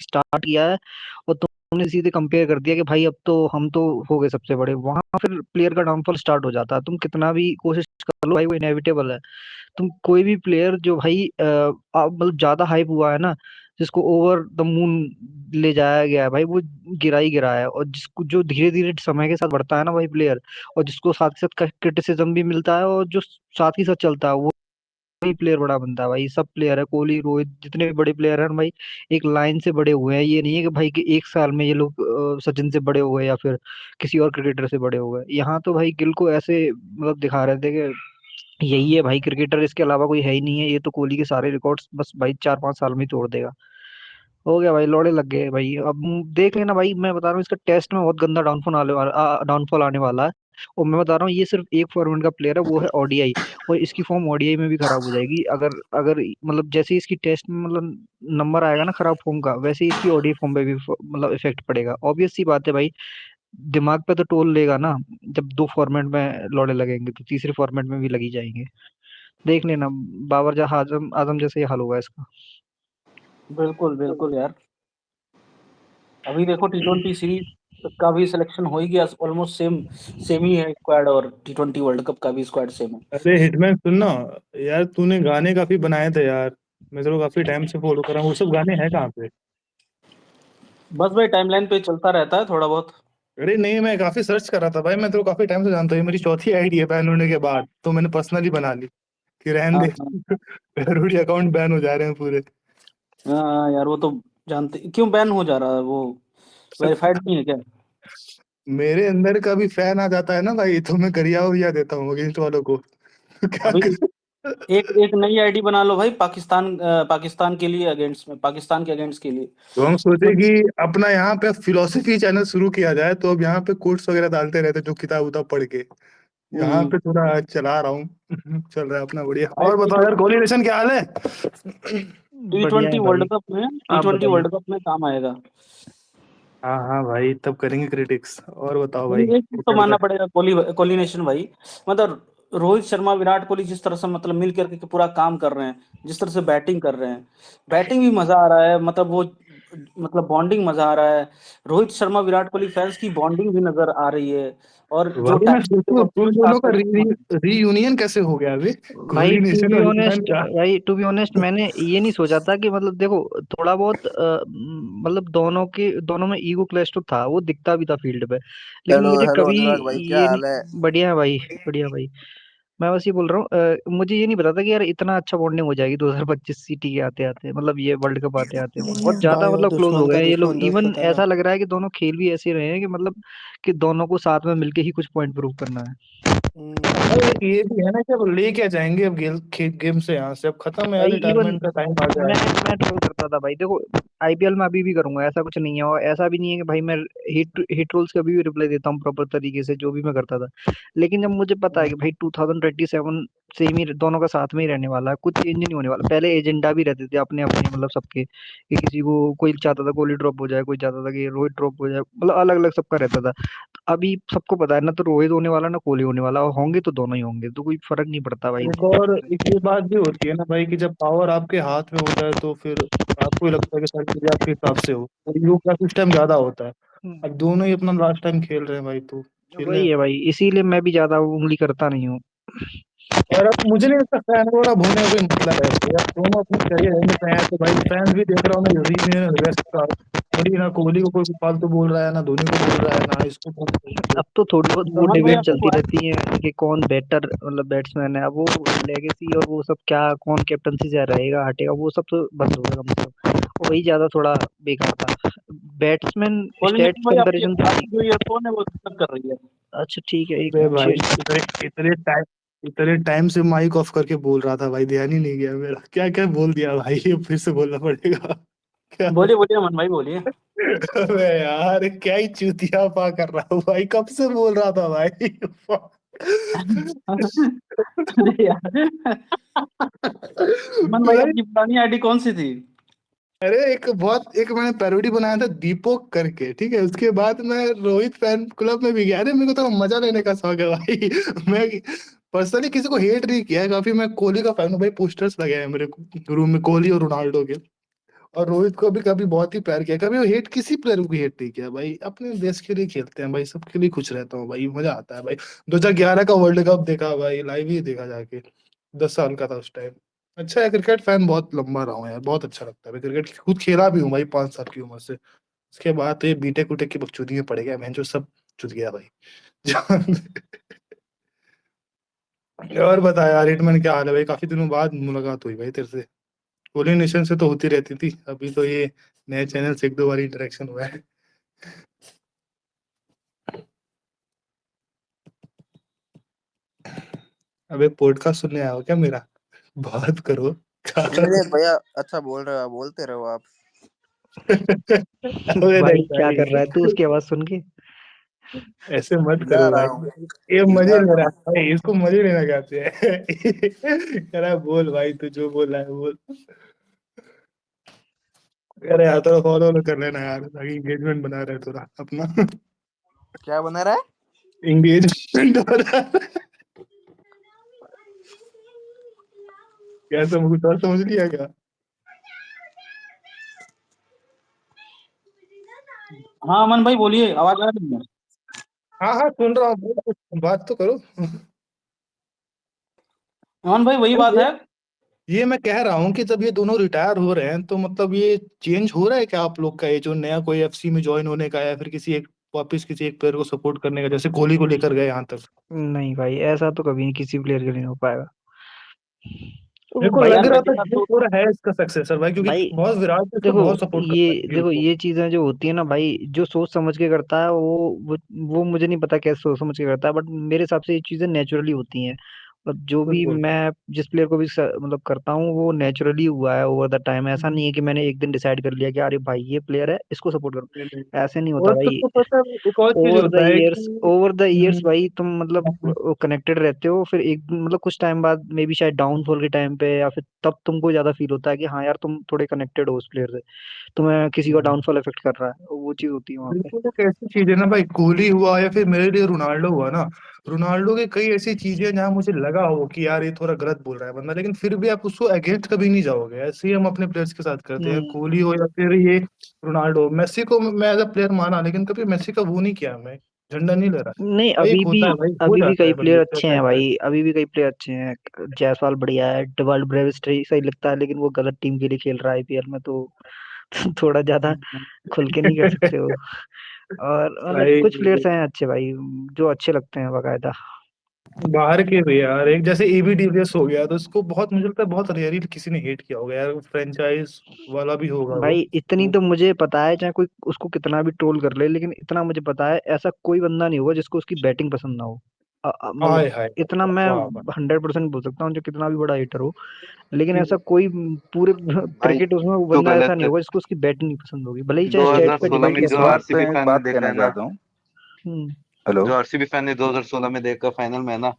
Start किया है और तुमने सीधे कंपेयर कर दिया कि भाई अब तो हम तो हो गए सबसे बड़े, वहां फिर प्लेयर का डाउनफॉल स्टार्ट हो जाता है। तुम कितना भी कोशिश कर लो भाई, वो इनएविटेबल है। तुम कोई भी प्लेयर जो भाई मतलब ज्यादा हाइप हुआ है ना, जिसको ओवर द मून ले जाया गया है भाई, वो गिरा ही गिरा है। और जिसको जो धीरे धीरे समय के साथ बढ़ता है ना भाई प्लेयर, और जिसको साथ के साथ क्रिटिसिज्म भी मिलता है, और जो साथ ही साथ चलता है, वो ही प्लेयर बड़ा बनता है भाई। सब प्लेयर है, कोहली रोहित जितने भी बड़े प्लेयर हैं ना भाई, एक लाइन से बड़े हुए हैं। ये नहीं है कि भाई कि एक साल में ये लोग सचिन से बड़े हुए या फिर किसी और क्रिकेटर से बड़े हुए। यहाँ तो भाई गिल को ऐसे मतलब दिखा रहे थे कि यही है भाई क्रिकेटर, इसके अलावा कोई है ही नहीं है, ये तो कोहली के सारे रिकॉर्ड्स बस भाई 4-5 साल में ही तोड़ देगा। हो गया भाई, लौड़े लग गए भाई। अब देख लेना भाई, मैं बता रहा हूँ इसका टेस्ट में बहुत गंदा डाउनफॉल आने वाला है। और मैं बता रहा हूँ ये सिर्फ एक फॉर्मेट का प्लेयर है, वो है ओडीआई। और इसकी फॉर्म ओडीआई में भी खराब हो जाएगी अगर अगर मतलब जैसे ही इसकी टेस्ट में मतलब नंबर आएगा ना खराब फॉर्म का, वैसे ही इसकी ओडीआई फॉर्म पे भी मतलब इफेक्ट पड़ेगा। ऑब्वियस सी बात है भाई, दिमाग पे तो टोल लेगा ना। जब दो फॉर्मेट में लौड़े लगेंगे तो तीसरे फॉर्मेट में भी लगी जाएंगे। देख लेना, बाबर जहाँ आजम आजम जैसे ही हाल होगा इसका। बिल्कुल बिल्कुल यार। अभी देखो T20 सीरीज का भी सिलेक्शन हो ही गया, ऑलमोस्ट सेम सेम ही है स्क्वाड, और T20 वर्ल्ड कप का भी स्क्वाड सेम है। अरे हिटमैन सुन ना, यार तूने गाने काफी बनाए थे यार, मैं तेरे को काफी टाइम से फॉलो कर रहा हूँ, वो सब गाने हैं कहाँ पे? बस भाई टाइमलाइन पे चलता रहता है थोड़ा बहुत। अरे नहीं, मैं काफी सर्च कर रहा था भाई, मैं तेरे को काफी टाइम से जानता हूँ, ये मेरी चौथी आईडी है बैन होने के बाद, तो मैंने पर्सनली बना ली कि रहने हाँ दे। हाँ पैरोडी अकाउंट बैन हो जा रहे हैं पूरे। हाँ हाँ, यार वो तो जानते क्यों बैन हो जा रहा है वो, वेरीफाइड नहीं है क्या? मेरे अंदर का भी फैन आ जाता है ना भाई, तो मैं गरिया उरिया देता हूँ अगेंस्ट वालों को। तो क्या अभी कर। एक एक नई आईडी बना लो भाई, पाकिस्तान के लिए अगेंस्ट में, पाकिस्तान के अगेंस्ट के लिए। तो हम सोचे उसमें कि अपना यहाँ पे फिलोसफी चैनल शुरू किया जाए, तो अब यहाँ पे कोट्स वगैरह डालते रहते जो किताब उताब पढ़ के, यहाँ हम्म, पे थोड़ा चला रहा हूँ। चल रहा है अपना बढ़िया। भाई और बताओ यार, कोलिनेशन क्या हाल है? टी बढ़िया ट्वेंटी है वर्ल्ड भाई। कप में टी आप ट्वेंटी बताइए। वर्ल्ड कप में काम आएगा। हाँ हाँ भाई, तब करेंगे क्रिटिक्स। और बताओ भाई, लेकिन एक चीज क्या तो चल मानना रहा पड़ेगा, कोलिनेशन भाई, मतलब रोहित शर्मा विराट कोहली जिस तरह से मतलब मिल करके पूरा काम कर रहे हैं, जिस तरह से बैटिंग कर रहे हैं, बैटिंग भी मजा आ रहा है, मतलब वो मतलब बॉन्डिंग मजा आ रहा है। रोहित शर्मा विराट कोहली फैंस की बॉन्डिंग भी नजर आ रही है। और है? जो वही मैं टाइम सोचूं तुम दोनों का वो रीयूनियन कैसे हो गया अभी? भाई टू कोलिनेशन बी और हिटमैन ऑनेस्ट का। भाई टू बी ऑनेस्ट मैंने ये नहीं सोचा था कि मतलब देखो, थोड़ा बहुत मतलब दोनों में ईगो क्लैश तो था, वो दिखता भी था फील्ड पे। लेकिन हेलो मुझे हेलो कभी अनुराग भाई, क्या ये हाल है? नहीं, बढ़िया है भाई, बढ़िया भाई। मैं बस ये बोल रहा हूँ मुझे ये नहीं पता था कि यार इतना अच्छा बॉन्डिंग हो जाएगी 2025 सीटी के आते आते, मतलब ये वर्ल्ड कप आते आते बहुत ज्यादा भाई और मतलब क्लोज हो दुश्मन गए का हैं ये लोग। दुश्मन दोस्त इवन होता है ना। ऐसा लग रहा है कि दोनों खेल भी ऐसे रहे हैं कि मतलब कि दोनों को साथ में मिलके ही कुछ पॉइंट प्रूव करना है। और एक ये भी है ना कि अब ले क्या जाएंगे अब गेम से, यहाँ से अब खत्म है यार, भाई इवन रिटायरमेंट का टाइम आ गया मैं है। मैं ट्रोल करता था भाई, देखो आईपीएल में अभी भी करूंगा, ऐसा कुछ नहीं है। और ऐसा भी नहीं है कि भाई मैं हिट हिट रोल्स का भी रिप्लाई देता हूँ प्रॉपर तरीके से, जो भी मैं करता था। लेकिन जब मुझे पता है कि भाई 2027 सेम ही दोनों का साथ में ही रहने वाला है, कुछ चेंज नहीं होने वाला। पहले एजेंडा भी रहते थे अपने अपने मतलब सबके, कि किसी को कोई चाहता था कोहली ड्रॉप हो जाए, कोई चाहता था कि रोहित ड्रॉप हो जाए, मतलब अलग अलग सबका रहता था। तो अभी सबको पता है ना, तो रोहित होने वाला ना कोहली होने वाला, और होंगे तो दोनों ही होंगे, तो कोई फर्क नहीं पड़ता भाई। एक और एक ये बात भी होती है ना भाई, कि जब पावर आपके हाथ में होता है तो फिर आपको ही लगता है कि सारी चीजें आपके हिसाब से हो, और योग का सिस्टम ज्यादा होता है। अब दोनों ही अपना लास्ट टाइम खेल रहे हैं भाई, तो खेलने। वही है भाई, इसीलिए मैं भी ज्यादा उंगली करता नहीं हूँ। और अब मुझे नहीं लगता फैन और अब होने का कोई मतलब है, तो यार दोनों अपने करियर एंड पे हैं, तो भाई फैंस भी देख रहा हूँ मैं रीयूनियन वेस्ट का, थोड़ी ना कोहली को कोई फालतू बोल रहा है, ना धोनी को बोल रहा है, ना इसको बोल रहा है, तो अब तो थोड़ी बहुत वो रोहन भाई डिबेट चलती आपको रहती है कि कौन बेटर मतलब बैट्समैन है। अब वो लेगेसी और वो सब क्या, कौन कैप्टनसी से रहेगा हटेगा, वो सब तो बंद हो गया मतलब। वही ज्यादा थोड़ा बेकार था। बैट्समैन कोलिनेशन स्टेट्स भाई, आपकी कंपैरिजन तो आपकी जो ठीक ईयरफोन है वो दिक्कत कर रही है। है। अच्छा ठीक है, एक अरे मिनट भाई चेंज। इतने टाइम से माइक ऑफ करके बोल रहा था भाई, ध्यान ही नहीं गया मेरा, क्या क्या बोल दिया भाई, ये फिर से बोलना पड़ेगा क्या? बोलिए बोलिए अमन भाई बोलिए। अबे यार, क्या ही चूतिया पा कर रहा हूँ भाई, कब से बोल रहा था भाई। अरे यार, अमन भाई भाई, आपकी पुरानी आईडी कौन सी थी? अरे एक मैंने पैरोडी बनाया था दीपोक करके, ठीक है, उसके बाद मैं रोहित फैन क्लब में भी गया। अरे मेरे को तो मजा लेने का शौक है भाई। मैं पर्सनली किसी को हेट नहीं किया है, काफी मैं कोहली का फैन हूँ भाई, पोस्टर्स लगे हैं मेरे रूम में कोहली और रोनाल्डो के। और रोहित को भी कभी बहुत ही प्यार किया, कभी वो हेट किसी प्लेयर को हेट नहीं किया भाई, अपने देश के लिए खेलते हैं भाई, सबके लिए खुश रहता हूँ भाई, मजा आता है भाई। 2011 का वर्ल्ड कप देखा भाई, लाइव ही देखा जाके, 10 साल का था उस टाइम। अच्छा है, क्रिकेट फैन बहुत लंबा रहा हूँ यार, बहुत अच्छा लगता है भाई क्रिकेट, खुद खेला भी हूँ भाई 5 साल की उम्र से। उसके बाद तो ये बीटेक उटेक की बकचोदी में पड़ गया, मैं जो सब चुत गया भाई। और बता यार हिटमैन, क्या हाल है भाई, काफी दिनों बाद मुलाकात हुई भाई तेरे से। कोहली नेशन से तो होती रहती थी, अभी तो ये नए चैनल से 1-2 बार इंटरेक्शन हुआ है। अबे पॉडकास्ट सुनने आया हो क्या मेरा? बात करो। नहीं भैया, अच्छा बोल रहे हो आप, बोलते रहो आप। अबे भाई नहीं क्या कर रहा है तू भाई, उसकी आवाज सुन के? ऐसे मत गा करो रहा भाई, हूँ, ये मजे गा ले रहा रहा हूँ। है भाई, इसको मजे लेना कहते हैं। कह रहा है बोल भाई, तू जो बोल रहा है बोल। अरे यार थोड़ा फॉलो कर लेना यार, ताकि एंगेजमेंट बना रहे थोड़ा अपना। क्या बना रहा है? एंगेजमेंट बना। क्या समझ, कुछ और समझ लिया क्या? हाँ अमन भाई बोलिए, आवाज आ रही है? हाँ हाँ सुन रहा हूँ, बोलो, कुछ बात तो करो। अमन भाई वही बात अरे है। ये मैं कह रहा हूँ कि जब ये दोनों रिटायर हो रहे हैं तो मतलब ये चेंज हो रहा है क्या आप लोग का, ये जो नया कोई एफसी में ज्वाइन होने का, या फिर किसी एक वापस किसी एक प्लेयर को सपोर्ट करने का, जैसे कोहली को लेकर गए यहाँ तक? नहीं भाई, ऐसा तो कभी नहीं किसी प्लेयर के लिए नहीं हो पाएगा। मेरे तो को भाई लग यार रहा था मेरा ये तो थोड़ा है इसका सक्सेसर भाई, क्योंकि भाई बहुत विराट को इसको देखो, बहुत सपोर्ट करता है गिल देखो को। ये चीजें जो होती है ना भाई, जो सोच समझ के करता है वो मुझे नहीं पता कैसे सोच समझ के करता है, बट मेरे हिसाब से ये चीजें नेचुरली होती हैं। और जो भी बिल्कुल। मैं जिस प्लेयर को भी मतलब करता हूँ वो नेचुरली हुआ है ओवर द टाइम। ऐसा नहीं है कि मैंने एक दिन डिसाइड कर लिया कि अरे भाई ये प्लेयर है इसको सपोर्ट करो। ऐसे नहीं होता और भाई। तुमको पता है एक और चीज होता है कि ओवर द ईयर्स हम्म, भाई तुम मतलब कनेक्टेड रहते हो, फिर एक मतलब कुछ टाइम बाद मे बी शायद डाउनफॉल के टाइम पे या फिर तब तुमको ज्यादा फील होता है कि हाँ यार तुम थोड़े कनेक्टेड हो उस प्लेयर से, तुम्हें किसी का डाउनफॉल इफेक्ट कर रहा है, वो चीज होती है वहां पे। बिल्कुल एक ऐसी चीज है ना भाई, कोहली हुआ या फिर मेरे लिए रोनाल्डो हुआ ना, रोनाल्डो की कई ऐसी चीजें हैं जहां मुझे लगा हो कि यार ये थोड़ा गलत बोल रहा है बंदा, लेकिन फिर भी आप उसको अगेंस्ट कभी नहीं जाओगे, ऐसे ही हम अपने प्लेयर्स के साथ करते हैं, हम्म। कोहली हो या फिर ये रोनाल्डो। मेसी को मैं एज अ प्लेयर माना, लेकिन कभी मेसी का वो नहीं किया मैं, झंडा नहीं लहरा। नहीं, भाई एक होता है भाई, हो अभी भी जाता कई है प्लेयर बंदे से अच्छे ऐसा हैं ऐसा है। भाई, अभी भी कई प्लेयर अच्छे हैं। जायसवाल बढ़िया है, वर्ल्ड ब्रेविस्ट्री सही लगता है, लेकिन वो गलत टीम के लिए खेल रहा है आईपीएल में, तो थोड़ा ज्यादा खुल के नहीं कर सकते हो। और मतलब भाई कुछ प्लेयर्स हैं अच्छे भाई, जो अच्छे लगते हैं बाकायदा। बाहर के भी यार, एक जैसे एबी डिविलियर्स हो गया, तो उसको बहुत मुझे लगता है बहुत रेयरली किसी ने हेट किया होगा यार, फ्रेंचाइज वाला भी होगा वो। भाई इतनी वो तो मुझे पता है, चाहे कोई उसको कितना भी ट्रोल कर ले, लेकिन इतना मुझे पता है ऐसा कोई बंदा नहीं होगा जिसको उसकी बैटिंग पसंद ना हो। हाय मतलब हाय, इतना मैं वाह वाह। 100% बोल सकता हूँ, जो कितना भी बड़ा हिटर हो, लेकिन ऐसा कोई पूरे भाई क्रिकेट उसमें वो तो बंदा ऐसा गलत नहीं है। होगा जिसको उसकी बैटिंग नहीं पसंद होगी, भले ही चाहे स्टेट पे 2016 डिपेंड में भाई इस करता जो हो। बात पे आरसीबी एक फैन ने बात देखा कहना है ना, चाहता हूँ। हम्म। हेलो। जो आरसीबी फैन ने 2016 में देखा फाइनल में ना,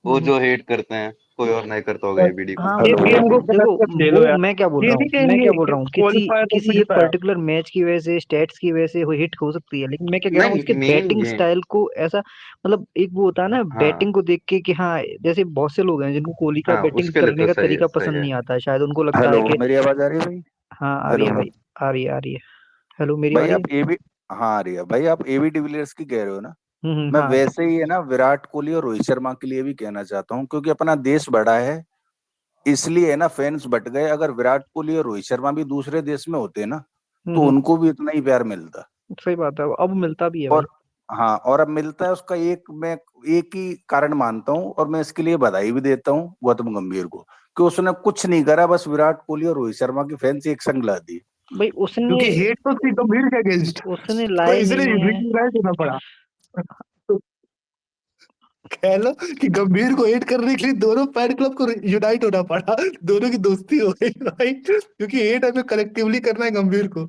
वो हम्म। जो हेट करते हैं कोई और नहीं करता होगा एबीडी को। हाँ हेलो। ये इनको देखो, कनेक्ट ले लो वो यार, मैं क्या बोल ये रहा नहीं हूँ, कहेंगे कि किसी क्वालिफायर तक में किसी एक जिताया। पर्टिकुलर मैच की वजह से, स्टैट्स की वजह से वो हिट हो सकती है, लेकिन मैं क्या कह रहा हूँ उसके नहीं मेन बैटिंग गेम। स्टाइल को ऐसा, मतलब एक वो होता है ना हाँ बैटिंग को देख के कि हाँ, जैसे बहुत से लोग हैं जिनको कोहली का हाँ, बैटिंग उसके लिए करने तो का सही है, तरीका सही पसंद है। नहीं आता है, शायद उनको लगता हेलो, है कि मेरी आवाज आ रही है भाई? हाँ आ रही हेलो है भाई, आ रही है, आ रही है। हेलो, मेरी आ भाई, रही है। आप एबी, हाँ आ रही है भाई, आप एबी डिविलियर्स की कह रहे हो ना? मैं हाँ। वैसे ही है ना विराट कोहली और रोहित शर्मा के लिए भी कहना चाहता हूँ, क्योंकि अपना देश बड़ा है, इसलिए है ना फैंस बट गए। अगर विराट कोहली और रोहित शर्मा भी दूसरे देश में होते ना, तो हम्म। उनको भी इतना ही प्यार मिलता। सही बात है, अब मिलता भी है भाई। और हाँ, और अब मिलता है उसका एक ही कारण मानता हूँ, और मैं इसके लिए बधाई भी देता हूँ गौतम गंभीर को, कि उसने कुछ नहीं करा, बस विराट कोहली और रोहित शर्मा की फैंस एक संग ला दी। भाई उसने क्योंकि हेट तो थी गंभीर के अगेंस्ट, उसने तो लाए इसलिए नहीं है। यूनाइट होना पड़ा। तो कह लो कि गंभीर को हेट करने के लिए दोनों फैन क्लब को यूनाइट होना पड़ा, दोनों की दोस्ती हो गई भाई, क्योंकि हेट हमें कलेक्टिवली करना है गंभीर को।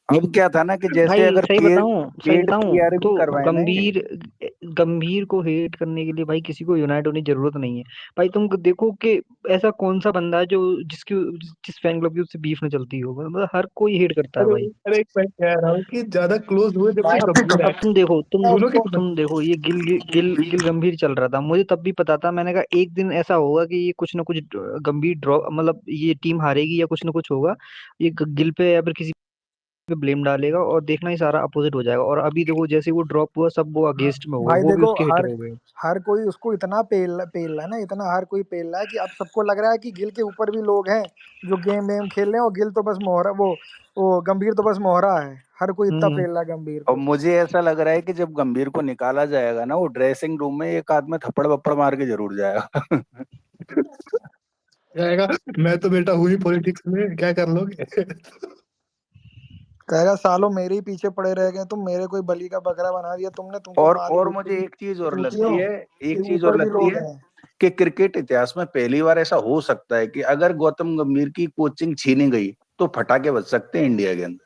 अब क्या था ना कि जैसे भाई अगर सही पेड बताऊं पेड पीआर भी तो करवाए ना ये। गंभीर को हेट करने के लिए भाई किसी को यूनाइट होने की जरूरत नहीं है। भाई तुम देखो कि ऐसा कौन सा बंदा है जो जिसकी जिस फैन क्लब की उससे बीफ न चलती हो, मतलब हर कोई हेट करता है अरे भाई। अरे मैं कह रहा हूँ कि ज्यादा क्लोज हुए जब से गंभीर है अब तुम देखो दोनों की तुम देखो ये गिल गंभीर चल रहा था, मुझे तब भी पता था, मैंने कहा एक दिन ऐसा होगा कि ये कुछ ना कुछ गंभीर ड्रॉ मतलब ये टीम हारेगी या कुछ ना कुछ होगा, ये गिल पे या फिर किसी पे ब्लेम डालेगा और देखना ही सारा अपोजिट हो जाएगा। और अभी देखो जैसे वो ड्रॉप हुआ सब वो अगेंस्ट में हो गए, भाई वो भी देखो उसके हिटर हर हो गए। हर कोई उसको इतना पेल पेल रहा है ना, इतना हर कोई पेल रहा है कि अब सबको लग रहा है कि गिल के ऊपर भी लोग हैं जो गेम वेम खेल रहे हैं, और गिल तो बस मोहरा वो गंभीर तो बस मोहरा है। हर कोई इतना हम्म। पेल रहा है गंभीर और को। मुझे ऐसा लग रहा है कि जब गंभीर को निकाला जाएगा ना, वो ड्रेसिंग रूम में एक आदमी थप्पड़ वप्पड़ मार के जरूर जाएगा। कहेगा मैं तो बेटा हुई पॉलिटिक्स में, क्या कर लोगे। कहेगा सालों मेरे ही पीछे पड़े रह गए, तुम मेरे कोई बलि का बकरा बना दिया तुमने, तुमको मारी और बिल्कुल मुझे एक चीज और चूतियों लगती है, एक कि चीज और ऊपर भी लगती लोग है हैं। कि क्रिकेट इतिहास में पहली बार ऐसा हो सकता है कि अगर गौतम गंभीर की कोचिंग छीनी गई तो फटाके बज सकते हैं इंडिया के अंदर।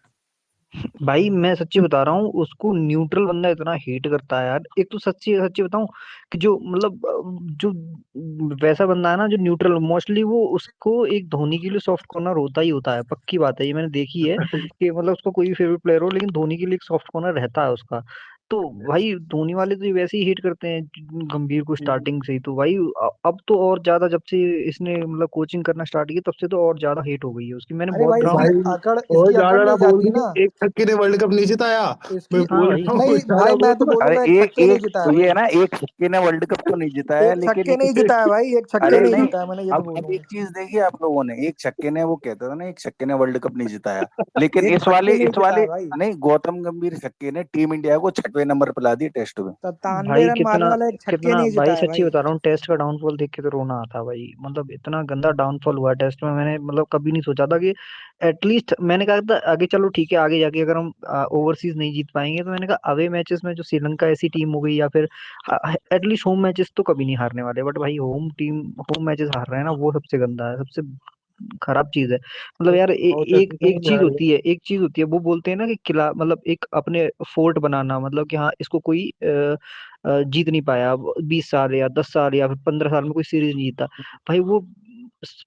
भाई मैं सच्ची बता रहा हूँ, उसको न्यूट्रल बंदा इतना हेट करता है यार। एक तो सच्ची सच्ची बताऊं कि जो मतलब जो वैसा बंदा है ना जो न्यूट्रल, मोस्टली वो उसको एक धोनी के लिए सॉफ्ट कॉर्नर होता ही होता है, पक्की बात है, ये मैंने देखी है कि मतलब उसका कोई भी फेवरेट प्लेयर हो लेकिन धोनी के लिए एक सॉफ्ट कॉर्नर रहता है उसका। तो भाई धोनी वाले तो वैसे ही हेट करते हैं गंभीर को स्टार्टिंग से ही। तो भाई अब तो और ज्यादा जब से इसने मतलब कोचिंग करना स्टार्ट किया तब से तो और ज्यादा हेट हो गई है उसकी, मैंने अरे बहुत भाई देखा इसकी हूँ। भाई अकड़ और इसकी अकड़ ज्यादा ना नहीं बोल जाती दी, ना। एक छक्के ने वर्ल्ड कप नहीं जिताया। मैं इसकी हाँ बोल भाई। रहा हूँ नहीं ज्यादा भाई, मैं तो बोल मत। बोलूंगा अरे एक एक छक्के नहीं एक जिताया ये भाई। है ना, एक छक्के ने वर्ल्ड कप तो नहीं जिताया, एक लेकिन छक्के नहीं जिताया भाई, एक छक्के अरे नहीं नहीं, जिताया, मैंने ये तो अब बोलूंगा। एक चीज देखी आप लोगों ने, एक छक्के ने, वो कहते थे ना एक छक्के ने वर्ल्ड कप नहीं जिताया, लेकिन एक छक्के नहीं इस वाले जिताया भाई। नहीं, गौतम गंभीर छक्के ने टीम इंडिया को 6वें नंबर पर ला दी टेस्ट में। 97 भाई रन मारने कितना वाला एक छक्के कितना नहीं भाई जिताया सच्ची भाई। बता रहा हूँ, टेस्ट का डाउनफॉल देख के तो रोना आता भाई, मतलब इतना गंदा डाउनफॉल हुआ टेस्ट में। मैंने मतलब कभी नहीं सोचा था कि एटलीस्ट, मैंने कहा था आगे चलो ठीक है, आगे जाके अगर हम ओवरसीज नहीं जीत पाएंगे तो मैंने कहा अवे मैचेस में जो श्रीलंका ऐसी टीम हो गई या फिर एटलीस्ट होम मैचेस तो कभी नहीं हारने वाले। बट भाई होम मैचेस हार रहे हैं ना, वो सबसे गंदा है, सबसे खराब चीज है। मतलब यार और एक चेक एक चीज होती है, एक चीज होती है वो बोलते हैं ना कि किला मतलब एक अपने फोर्ट बनाना, मतलब कि हाँ इसको कोई जीत नहीं पाया 20 साल या 10 साल या फिर 15 साल में कोई सीरीज नहीं जीता। भाई वो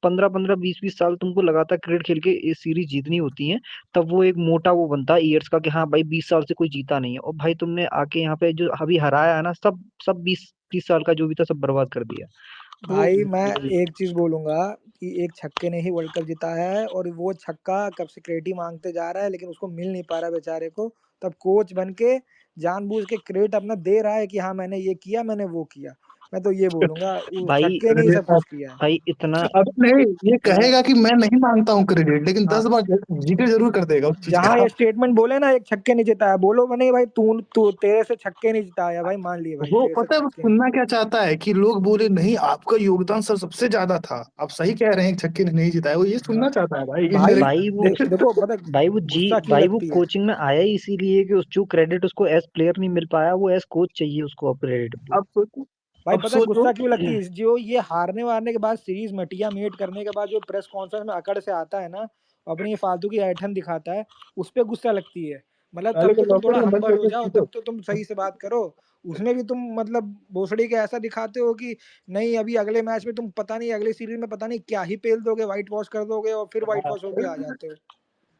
15 15 20 20 साल तुमको लगातार क्रिकेट खेल के ये सीरीज जीतनी होती है, तब वो एक मोटा वो बनता है ईयर्स का कि हाँ भाई 20 साल से कोई जीता नहीं है। और भाई तुमने आके यहाँ पे जो अभी हराया है ना, सब सब 20 30 साल का जो भी था सब बर्बाद कर दिया। तो भाई मैं एक चीज बोलूंगा कि एक छक्के ने ही वर्ल्ड कप जिताया है, और वो छक्का कब से क्रेडिट मांगते जा रहा है लेकिन उसको मिल नहीं पा रहा बेचारे को। तब कोच बन के जानबूझ के क्रेडिट अपना दे रहा है कि हाँ मैंने ये किया, मैंने वो किया। मैं तो ये बोलूंगा वो भाई छक्के ने ही अरे सब कुछ किया है। भाई इतना अब नहीं, ये इतना कहेगा कि मैं नहीं मांगता हूँ क्रेडिट, लेकिन हाँ, 10 बार जिक्र जरूर कर देगा उस चीज जहाँ का। ये स्टेटमेंट बोले ना एक छक्के नहीं जिताया, बोलो नहीं भाई तू तू तेरे से छक्के नहीं जिताया भाई, मान लिए भाई वो तेरे से पता है वो छक्के नहीं। सुनना क्या चाहता है कि लोग बोले नहीं आपका योगदान सर सबसे ज्यादा था, आप सही कह रहे हैं, एक छक्के ने नहीं जिताया, वो ये हाँ सुनना चाहता है भाई भाई, इनडायरेक्ट। भाई वो देखो पता गुस्सा क्यों भाई वो लगती है। कोचिंग में आया ही इसीलिए कि उस जो क्रेडिट उसको एज प्लेयर नहीं मिल पाया वो एज कोच चाहिए उसको क्रेडिट। अब सोचो, भाई अब पता है सोचो। गुस्सा क्यों लगती है, जो ये हारने वारने के बाद सीरीज मटिया मेट करने के बाद जो प्रेस कॉन्फ्रेंस में अकड़ से आता है ना, अपनी ये फालतू की ऐठन दिखाता है, उस पे गुस्सा लगती है। मतलब तब पहले तो के तुम लॉकर थोड़ा में बंद हम्बल हो करके जाओ, पूछो। तब तो तुम सही से बात करो। उसमें भी तुम मतलब भोसड़ी के ऐसा दिखाते हो कि नहीं अभी अगले मैच में तुम पता नहीं, अगले सीरीज में पता नहीं क्या ही पेल दोगे, व्हाइट वॉश कर दोगे और फिर व्हाइट वॉश होके आ जाते हो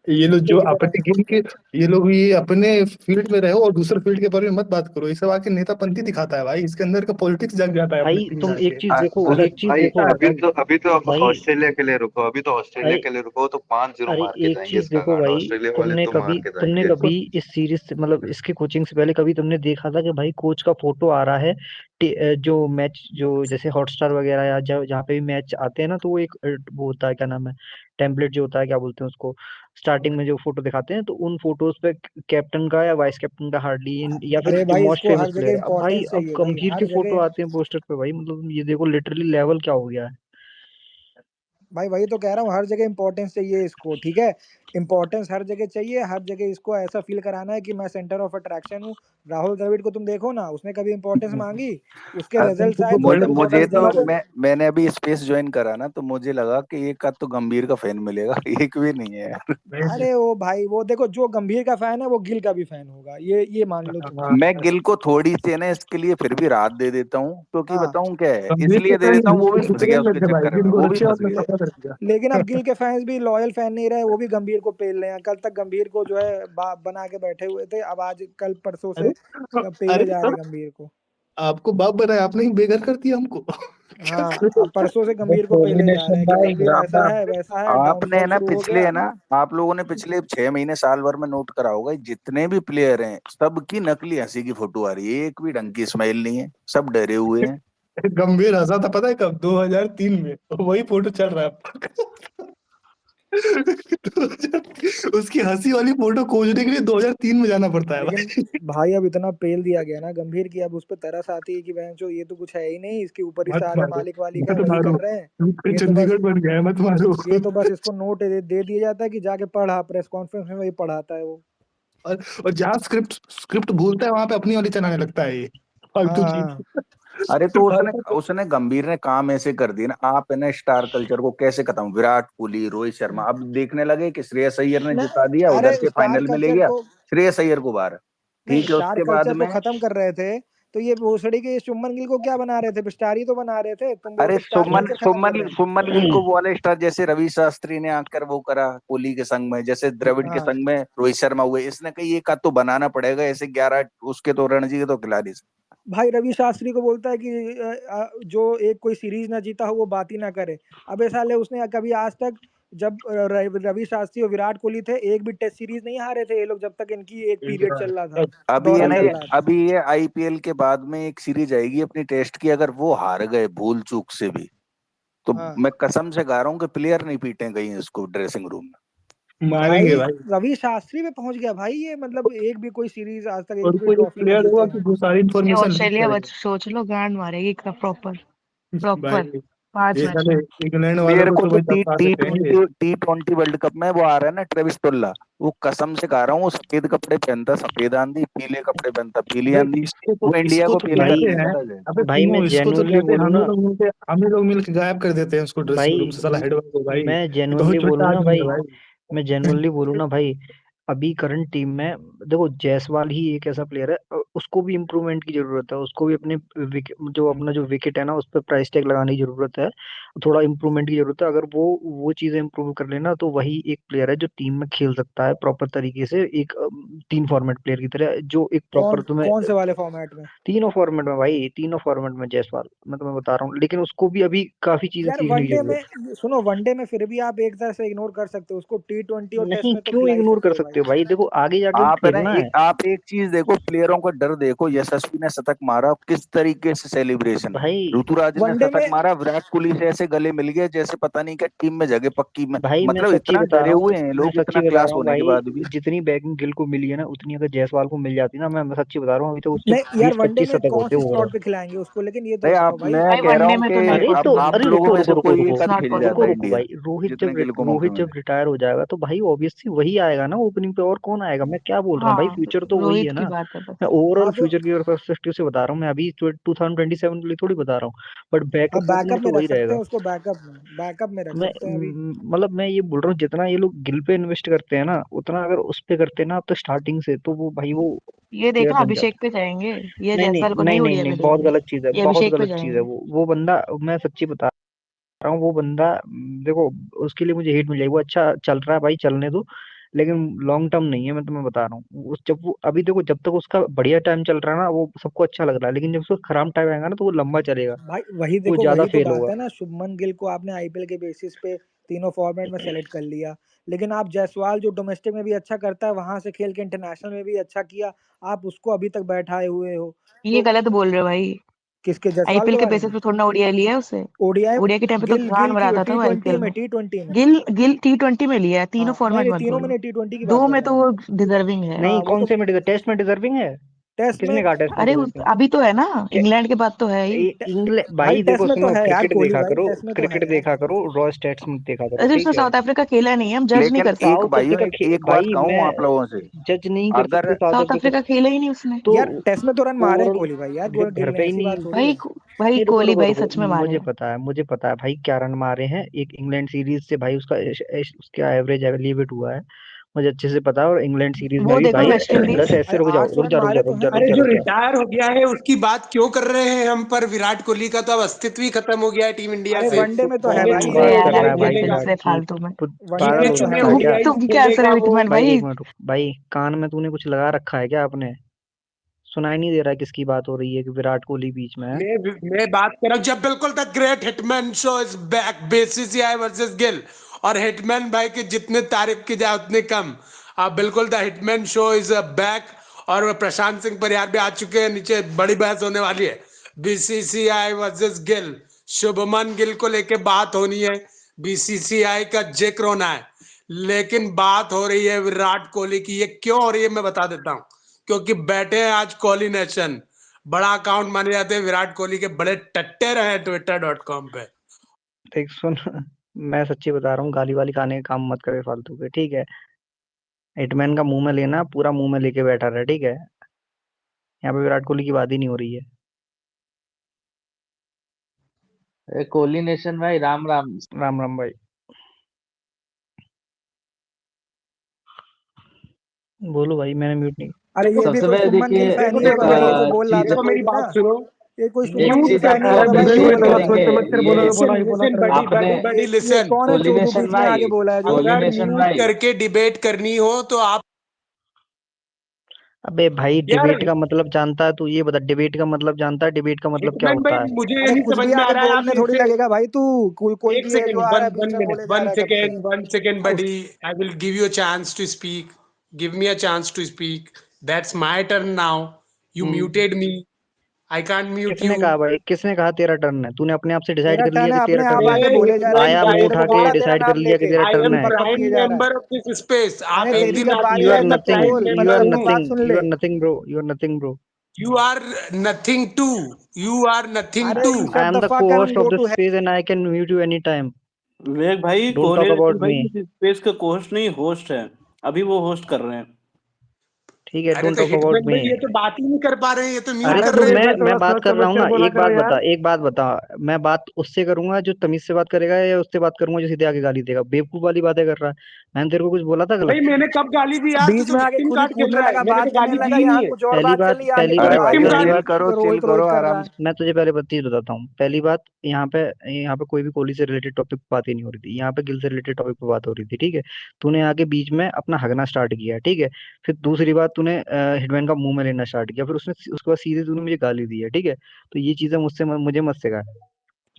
ये लोग कुत्ते जो की तरह। अपने गेम के, ये लोग ये अपने फील्ड में रहो और दूसरे फील्ड के बारे में मत बात करो, ये सब आके नेतापंथी दिखाता है भाई, इसके अंदर का पॉलिटिक्स जग जाता है अपनी भाई टीम में तुम एक आके। चीज देखो, अरे एक चीज भाई, देखो अभी तो अब भाई, ऑस्ट्रेलिया के लिए रुको, अभी तो ऑस्ट्रेलिया अरे के लिए रुको, तो 5-0 अरे मार के एक जाएंगे चीज इसका देखो कार्ड, भाई, ऑस्ट्रेलिया वाले तो मार के तुमने जाएंगे। कभी इस सीरीज से मतलब इसके कोचिंग से पहले कभी तुमने देखा था कि भाई कोच का फोटो आ रहा है जो मैच जो जैसे हॉटस्टार वगैरह या जहाँ पे भी मैच आते हैं ना, तो वो एक वो होता है क्या नाम है, टेम्पलेट जो होता है क्या बोलते हैं उसको, स्टार्टिंग में जो फोटो दिखाते हैं तो उन फोटोज पे कैप्टन का या वाइस कैप्टन का हार्डली या फिर अरे जो भाई मोस्ट इसको फेमस हर जगह प्लेयर है। अब भाई इंपॉर्टेंस अब चाहिए भाई, गंभीर के हर फोटो जगह। आते हैं पोस्टर पे, भाई मतलब ये देखो लिटरली लेवल क्या हो गया है। भाई वही तो कह रहा हूँ, हर जगह इंपॉर्टेंस चाहिए इसको, ठीक है, इंपॉर्टेंस हर जगह चाहिए, हर जगह इसको ऐसा फील कराना है कि मैं सेंटर ऑफ अट्रैक्शन हूँ। राहुल द्रविड़ को तुम देखो ना, उसने कभी इंपॉर्टेंस मांगी, उसके अब रिजल्ट्स आए तो मुझे उसने मुझे इंपॉर्टेंस दी तो फिर। मैंने अभी स्पेस ज्वाइन करा ना, तो मुझे लगा कि एक आध तो गंभीर का फैन मिलेगा। एक भी नहीं है यार। नहीं, अरे वो भाई वो देखो, जो गंभीर का फैन है वो गिल का भी फैन होगा, ये मान लो तुम। हाँ, मैं गिल को थोड़ी सी है ना इसके लिए फिर भी राहत दे देता हूँ, क्योंकि हाँ, बताऊं क्या है, गंभीर के इसलिए दे देता फैन हूँ, वो भी फंस गया पेल उसके लेते भाई, चक्कर में, जिनको वो भी रशिया फंस ने गया। पता कर दिया। लेकिन अब गिल के फैंस भी लॉयल फैन नहीं रहे, वो भी गंभीर को पेल रहे हैं। कल तक गंभीर को जो है बना के बैठे हुए थे, अब आज कल परसों अरे से पेले अरे जा रहे सर, हैं गंभीर को। आपको बाप बनाया, आपने ही बेघर कर दिया हमको। हाँ, अब परसों से गंभीर को पेले जा रहे डोमिनेशन हैं कि भाई, गंभीर ऐसा ज्यादा। है वैसा है, आपने डाउनफॉल ना शुरू हो पिछले गया। है ना, आप लोगों ने पिछले 6 महीने साल भर में नोट करा होगा, जितने भी प्लेयर हैं सबकी नकली हंसी की फोटो आ रही है, एक भी ढंग की स्माइल नहीं है, सब डरे हुए हैं। गंभीर हंसा था पता है कब? 2003 में, वही फोटो चल रहा है अब तक। उसकी हंसी वाली फोटो खोजने के लिए 2003 में जाना पड़ता है लेकिन भाई। भाई अब इतना पेल दिया गया ना गंभीर की, अब उस पर तरस आती है कि बहनचोद ये तो कुछ है ही नहीं, इसके ऊपर ही मत सारे मारो, मालिक वालिक हैं, मत वही मारो, कर रहे हैं। यूपी ये तो बस चंडीगढ़ बन गया है, मत मारो। ये तो बस इसको नोट दे दिया जाता है कि जाके पढ़ा, प्रेस कॉन्फ्रेंस में वही पढ़ाता है वो। और जहाँ स्क्रिप्ट स्क्रिप्ट भूलता है वहां पे अपनी वाली चलाने लगता है ये हाँ फालतू चीज। हाँ। अरे तो उसने फालतू। उसने गंभीर ने काम ऐसे कर दिया ना, आप है ना स्टार कल्चर को कैसे खत्म, विराट कोहली रोहित शर्मा अब देखने लगे कि श्रेयस अय्यर ने न, जिता दिया, अरे उधर के स्टार फाइनल में ले कल्चर गया, को, श्रेयस अय्यर को बाहर। नहीं ठीक है, स्टार उसके बाद कल्चर को में खत्म कर रहे थे, तो ये भोसड़ी के शुभमन गिल को क्या बना रहे थे? स्टार ही तो बना रहे थे, तुम अरे बोलते स्टार कल्चर खत्म कर रहे हैं। सुमन गिल को वो वाले स्टार, जैसे रवि शास्त्री ने आकर वो करा कोहली के संग में, जैसे द्रविड़ के हाँ संग में रोहित शर्मा हुए, इसने कही एक आध तो बनाना पड़ेगा ऐसे 11 उसके, तो रणजी के तो खिला नहीं सकते। भाई, रवि शास्त्री को बोलता है कि जो एक कोई सीरीज ना जीता हो वो बात ही ना करे। अबे साले, उसने कभी आज तक, जब रवि शास्त्री और विराट कोहली थे, एक भी टेस्ट सीरीज नहीं हारे थे ये लोग, जब तक इनकी एक पीरियड चल रहा था, अभी है दौर ना चल रहा था। अभी ये आईपीएल के बाद में एक सीरीज आएगी अपनी टेस्ट की, अगर वो हार गए भूल चूक से भी, तो हाँ मैं कसम से गा रहा हूँ कि प्लेयर नहीं पीटे कहीं इसको ड्रेसिंग रूम में। मारेंगे भाई, भाई। रवि शास्त्री पे पहुंच गया भाई ये, मतलब एक भी कोई सीरीज आज तक एक और भी कोई एक ट्रॉफी ना प्लेयर जीते होगा हैं। कि जो सारी ये इन्फॉर्मेशन लीक ऑस्ट्रेलिया बच करेगा। सोच लो, गांड मारेगी एकदम प्रॉपर भाई, प्रॉपर 5 मैच साले में। इंग्लैंड वालों मेरे को को तो तो बचा पा टी सकते हैं ये। ट्वेंटी T20 वर्ल्ड कप में वो आ रहा है ना ट्रेविस टोल्ला, वो कसम से गा रहा हूँ, वो सफेद कपड़े पहनता सफेद आंधी, पीले कपड़े पहनता पीली अबे आंधी, इसको वो इंडिया इसको को तो पेलेगा भाई कहते सीधा हैं, अलग अबे भाई सुनो, मैं इसको तो जेन्युइनली कहते हैं, बोलूँ ना हम ही लोग मिलकर गायब कर देते हैं उसको ड्रेसिंग रूम भाई, से, साला हेड को भाई। मैं ये जेन्युइनली बहुत छोटा बोलूँ ना आदमी है भाई, भाई। मैं जेन्युइनली बोलूँ ना भाई, अभी करंट टीम में देखो जायसवाल ही एक ऐसा प्लेयर है, उसको भी इम्प्रूवमेंट की जरूरत है, उसको भी अपने जो विकेट है ना उस पर प्राइस टैग लगाने की जरूरत है, थोड़ा इम्प्रूवमेंट की जरूरत है। अगर वो चीजें इम्प्रूव कर लेना तो वही एक प्लेयर है जो टीम में खेल सकता है प्रॉपर तरीके से, एक तीन फॉर्मेट प्लेयर की तरह, जो एक प्रॉपर कौन तुम्हें कौन से वाले फॉर्मेट में? तीनों फॉर्मेट में भाई, तीनों फॉर्मेट में जायसवाल, मैं तुम्हें बता रहा हूँ, लेकिन उसको भी अभी काफी चीजें यार सीखने की वनडे जरूरत है। में सुनो, वनडे में फिर भी आप एक तरह से इग्नोर कर सकते हो उसको, T20 और टेस्ट नहीं, में तो क्यों खिला ही इग्नोर सकते कर हो भाई। सकते हो भाई? देखो आगे जाके भी आप है ना खेलना है। आप एक चीज देखो, प्लेयरों का डर देखो, यशस्वी ने शतक मारा किस तरीके से सेलिब्रेशन, भाई ऋतुराज ने वनडे शतक में मारा, विराट कोहली से ऐसे गले मिल गए जैसे पता नहीं क्या टीम में जगह पक्की में, भाई मैं मतलब सच्ची इतना बता डरे रहा हूँ, हुए हैं मैं लोग सच्ची इतना बता क्लास रहा हूँ होने के भाई, बाद भी। जितनी बैटिंग गिल को मिली है ना, उतनी अगर जायसवाल को मिल जाती ना, मैं सच्ची बता रहा हूँ, अभी तो उसके नहीं यार, बीस वनडे पच्चीस में शतक कौन होते सी ओवरऑल। स्लॉट पे खिलाएंगे उसको, लेकिन ये तो नहीं बताओ आप, भाई। मैं भाई कह रहा वनडे हूँ में कि तो नहीं अरे तो पॉसिबल। आप अरे लोगों रुको में से रुको रुको कोई रुको एक आध नॉट खेल रुको जाता है पॉसिबल। रुको इंडिया भाई, से, जितने गिल को मौके रोहित जब मिले। रिटायर हो जाएगा तो भाई ऑब्वियसली वही आएगा ना ओपनिंग पे, और कौन आएगा? मैं क्या बोल रहा हूँ भाई, हाँ, फ्यूचर तो वही रोहित है की ना। बात है बस। मैं ओवरऑल हाँ तो फ्यूचर की पर्सपेक्टिव से बता रहा हूँ, मैं अभी 2027 के लिए थोड़ी बता रहा हूँ, बट अब बैकअप ओपनर बैकअप में तो रख वही सकते रहेगा। हैं उसको, बैकअप में रख मैं सकते हैं अभी। मतलब मैं ये बोल रहा हूँ, जितना ये लोग गिल पे इन्वेस्ट करते हैं ना, उतना अगर उस पे करते ना तो स्टार्टिंग से, तो वो भाई वो ये प्लेयर देखना बन अभिषेक जाता। पे जाएंगे, ये नहीं नहीं जायसवाल को नहीं नहीं नहीं ओडीआई नहीं, में बहुत लेंगे। गलत चीज है, ये बहुत अभिषेक पे गलत चीज है जाएंगे। वो बंदा, मैं सच्ची बता रहा हूँ, वो बंदा देखो, उसके लिए मुझे हेट मिल जाएगी, वो अच्छा चल रहा है भाई, चलने दो, लेकिन लॉन्ग टर्म नहीं है, मैं तुम्हें बता रहा हूँ। उस जब वो अभी देखो, जब तक उसका बढ़िया टाइम चल रहा है ना, वो सबको अच्छा लग रहा है, लेकिन जब उसका खराब टाइम आएगा ना, तो वो लंबा चलेगा, भाई वही वो देखो, ज्यादा वही तो फेल बात होगा। है ना, शुभमन गिल को आपने आईपीएल के बेसिस पे तीनों फॉर्मेट में सेलेक्ट कर लिया, लेकिन आप जायसवाल जो डोमेस्टिक में भी अच्छा करता है, वहां से खेल के इंटरनेशनल में भी अच्छा किया, आप उसको अभी तक बैठाए हुए हो। ये तो गलत बोल रहे हो भाई। किसके, जायसवाल आईपीएल के के बारे बेसिस में? पे थोड़ा ना ओडीआई लिया है उसे। ओडीआई, ओडीआई के टाइम पे तो गिल गांड गिल की मराता था वो T20 आईपीएल में, में। T20 में। गिल गिल T20 में लिया है, तीनों हाँ नहीं फॉर्मेट नहीं, मत तीनों में बोलो। नहीं, T20 की बात दो कर में रहा तो हूँ वो मैं। डिजर्विंग है। हाँ नहीं, वो कौन तो, से में टेस्ट में डिजर्विंग है? टेस्ट किसने में कहा टेस्ट में अरे कोहली नहीं? अभी तो है ना, क्या इंग्लैंड के बाद तो है ही। इंग्लैंड भाई भाई टेस्ट देखो में तो सुनो, है यार क्रिकेट कोहली देखा भाई, करो, टेस्ट में तो है क्रिकेट यार। देखा करो, रॉ स्टैट्स मत देखा करो, अरे ठीक उसमें है? साउथ अफ्रीका खेला नहीं है, हम जज नहीं लेकिन कर एक सकते। साउथ भाई अफ्रीका एक बात भाई कहूँ मैं आप लोगों से, जज नहीं कर अगर सकते साउथ साउथ अफ्रीका अफ्रीका खेला ही नहीं उसने। तो यार टेस्ट में तो रन मारे हैं ओवरऑल कोहली भाई यार, जब गिल घर ने, पे ही ऐसी नहीं। बात थोड़ी भाई है। भाई नहीं, रुको कोहली रुको भाई रुको, सच में मारे मुझे हैं। पता है, मुझे पता है भाई क्या रन मारे हैं। एक इंग्लैंड सीरीज से भाई उसका एवरेज एलिवेट हुआ है, मुझे अच्छे से पता है। और इंग्लैंड सीरीज में वो भी देखो भाई वेस्ट इंडीज। 10 ऐसे, अरे रुक जा 800 रुक रन जा रुक जा मारे तो रुक जा हैं रुक अरे जा जो रुक जा। रिटायर हो गया है उसकी बात क्यों कर रहे हैं हम पर? विराट कोहली का तो अब अस्तित्व ही खत्म हो गया है टीम इंडिया अरे से। वनडे में तो है गिने कौन भाई, चुने बात एक कर होगा रहा ही है यार भाई फिर खेलेगा, विराट से की? फालतू में। वनडे पागल गिने में हो तो चुने है गया हो है भाई। क्या? गया ही तुम क्या खेलेगा असली वो। हिटमैन भाई भाई? एक मिनट रुक भाई, कान में तूने कुछ लगा रखा है क्या आपने? सुनाई नहीं दे रहा है किसकी बात हो रही है कि विराट कोहली बीच में है? मैं बात कर रहा हूँ जब बिल्कुल the great hitman show is back, BCCI versus Gill. और हिटमैन भाई की जितने तारीफ की जाए उतनी कम। बिल्कुल the hitman show is back. और प्रशांत सिंह परिहार भी आ चुके हैं, नीचे बड़ी बहस होने वाली है बीसीसीआई वर्सेस गिल। शुभमन गिल को लेके बात होनी है, बीसीसीआई का जिक्र होना है। लेकिन बात हो रही है विराट कोहली की। ये क्यों हो रही है मैं बता देता हूँ। क्योंकि बैठे हैं आज कोहली नेशन, बड़ा अकाउंट माने जाते हैं विराट कोहली के, बड़े टट्टे रहे twitter.com पे। देख सुन, मैं सच्ची बता रहा हूँ, गाली वाली खाने का काम मत करे फालतू के, ठीक है? हिटमैन का मुंह में लेना, पूरा मुंह में लेके बैठा रहे, ठीक है? यहाँ पे विराट कोहली की बात ही नहीं हो रही है। ए, कोहली नेशन भाई, राम राम। राम राम भाई। बोलो भाई, मैंने म्यूट नहीं। अरे ये भी सबसे कोई पहले शुभमन गिल देखिए, फैन देखो ही देखो होगा भाई देखो जो बोल रहा था देखो चीजें, मेरी कोहली ना। बात सुनो। ये कोई एक शुभमन गिल चीज आप फैन ही पहले होगा भाई मुझे जो नहीं अप्रिशिएट बोल पता, रहा है। करेंगे। मत कर, बोला ये बोला ही बोला लिसन कर। बडी आपने बडी बडी ये लिसन। कौन है कोहली चोटू नेशन बीच में भाई, आके बोला है जो? कोहली अगर नेशन म्यूट भाई, करके डिबेट करनी हो तो आप अबे भाई, यार। डिबेट का मतलब जानता है तू? ये बता, डिबेट का मतलब जानता है? डिबेट का मतलब क्या हिटमैन भाई होता है? मुझे ये अरे नहीं कुछ समझ भी में आ आके रहा है आप बोलने मेरे थोड़ी से। लगेगा भाई, तू कोई एक भी है जो सेकेंड, आ रहा वन है बीच वन में मिनट, बोले जा वन रहा है कब से। Second, one second buddy. I will give you a chance to speak. Give me a chance to speak. That's my turn now. You hmm. Muted me. I can't mute किसने यू। कहा भाई? किसने कहा तेरा टर्न है? तूने अपने आप से डिसाइड तेरा कर लिया टर्न कि है, तेरा अपने टर्न आप है? आके ए बोले जा रहा है, हिटमैन आया कोई मुंह भाई, तेरे को उठा बोला के तेरा डिसाइड कर नाम लिया कि लेके, तेरा आई टर्न एम है? ऊपर प्राइम किए जा रहा है। Member of this space. आप अरे एक तेरी दिन जब आती बारी यू आर है, आएगी मैं तब तू नथिंग, प्राइम बोल, यू मेंबर आर मतलब मेरी हूँ। बात नथिंग, सुन यू ले। Are nothing bro, you are nothing bro. You are nothing too. You are nothing अरे too. You I shut am the the fuck co-host and of go this to space and I can mute you anytime. Vivek भाई, Don't Kohli talk nation about भाई me. इस space के cohost नहीं, host है। अभी वो host कर रहे हैं। ठीक है, अरे डोंट तो टॉक अबाउट हिटमैन मी। भाई ये तो बात ही नहीं कर पा रहे हैं, ये तो म्यूट अरे अरे कर तो रहे विवेक हैं। भाई मैं थोड़ा बात सोच कर रहा समझ हूँ कर ना, बोला एक करो बात यार। बता, एक बात बता। मैं बात उससे करूंगा जो तमीज से बात करेगा, या उससे बात करूंगा जो सीधे आगे गाली देगा? बेवकूफ वाली बातें कर रहा है। मैंने तेरे को कुछ बोला था भाई गलत? मैंने कब गाली दी यार? तू बीच तो में आके विक्टिम खुद ही कार्ड खेल कूदने रहा है, लगा, मैंने बात तो करने गाली दी लगा, ही यहाँ नहीं है। कुछ और पहली बात चल बात, रही है, यहाँ पहली निकल के तो बात, भाग विक्टिम रहा पहली है, कार्ड। चिल बात, करो, फिर चिल रोहित करो, रोहित कर रहा आराम है। से। मैं तुझे पहले चीज बताता हूँ। पहली बात, यहाँ पे, यहाँ पे कोई भी कोहली से रिलेटेड टॉपिक पे बात ही नहीं हो रही थी। यहाँ पे गिल से रिलेटेड टॉपिक पे बात हो रही थी, ठीक है? तूने आके बीच में अपना हगना स्टार्ट किया, ठीक है? फिर दूसरी बात, तूने हिटमैन का मुंह में लेना स्टार्ट किया, फिर उसने उसके बाद सीधे तूने मुझे गाली दी है, ठीक है? तो ये चीजें मुझे मत सिखा।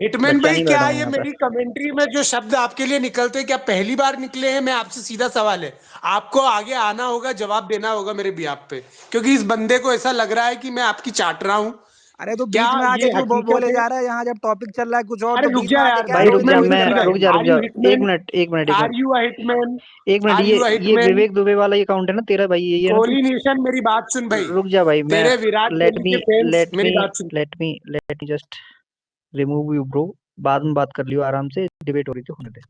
हिटमैन बच्चा भाई नहीं बैठा क्या हूँ ये यहाँ पे। मेरी कमेंट्री में जो शब्द आपके लिए निकलते हैं क्या पहली बार निकले हैं? मैं आपसे सीधा सवाल है। आपको आगे आना होगा, जवाब देना होगा मेरे बिहाफ पे। क्योंकि इस बंदे को ऐसा लग रहा है कि मैं आपकी चाट रहा हूँ। अरे तो क्या बीच में आके ये क्यों हकीकत बोले है? जा रहा है, यहाँ जब टॉपिक चल रहा है कुछ और, अरे तो रुक बीच जा में आके यार, क्या भाई रुक रोहित जा, हिटमैन रोहित मैं, कर ऋषि रहा भाई। है? रुक आर जा, यू एक हिटमैन? मिनट, एक मिनट, एक आर मिनट, यू अ हिटमैन? एक मिनट। आर ये यू अ ये हिटमैन? विवेक दुबे वाला अकाउंट है ना तेरा भाई? यही है ना तू? कोहली नेशन मेरी बात सुन भाई। रुक जा भाई, मैं, तेरे विराट लेट कोहली मी के फैंस लेट मेरी मी बात सुन। Let me just remove you bro. बाद में बात कर लियो आराम से, डिबेट हो रही थी, होने दे।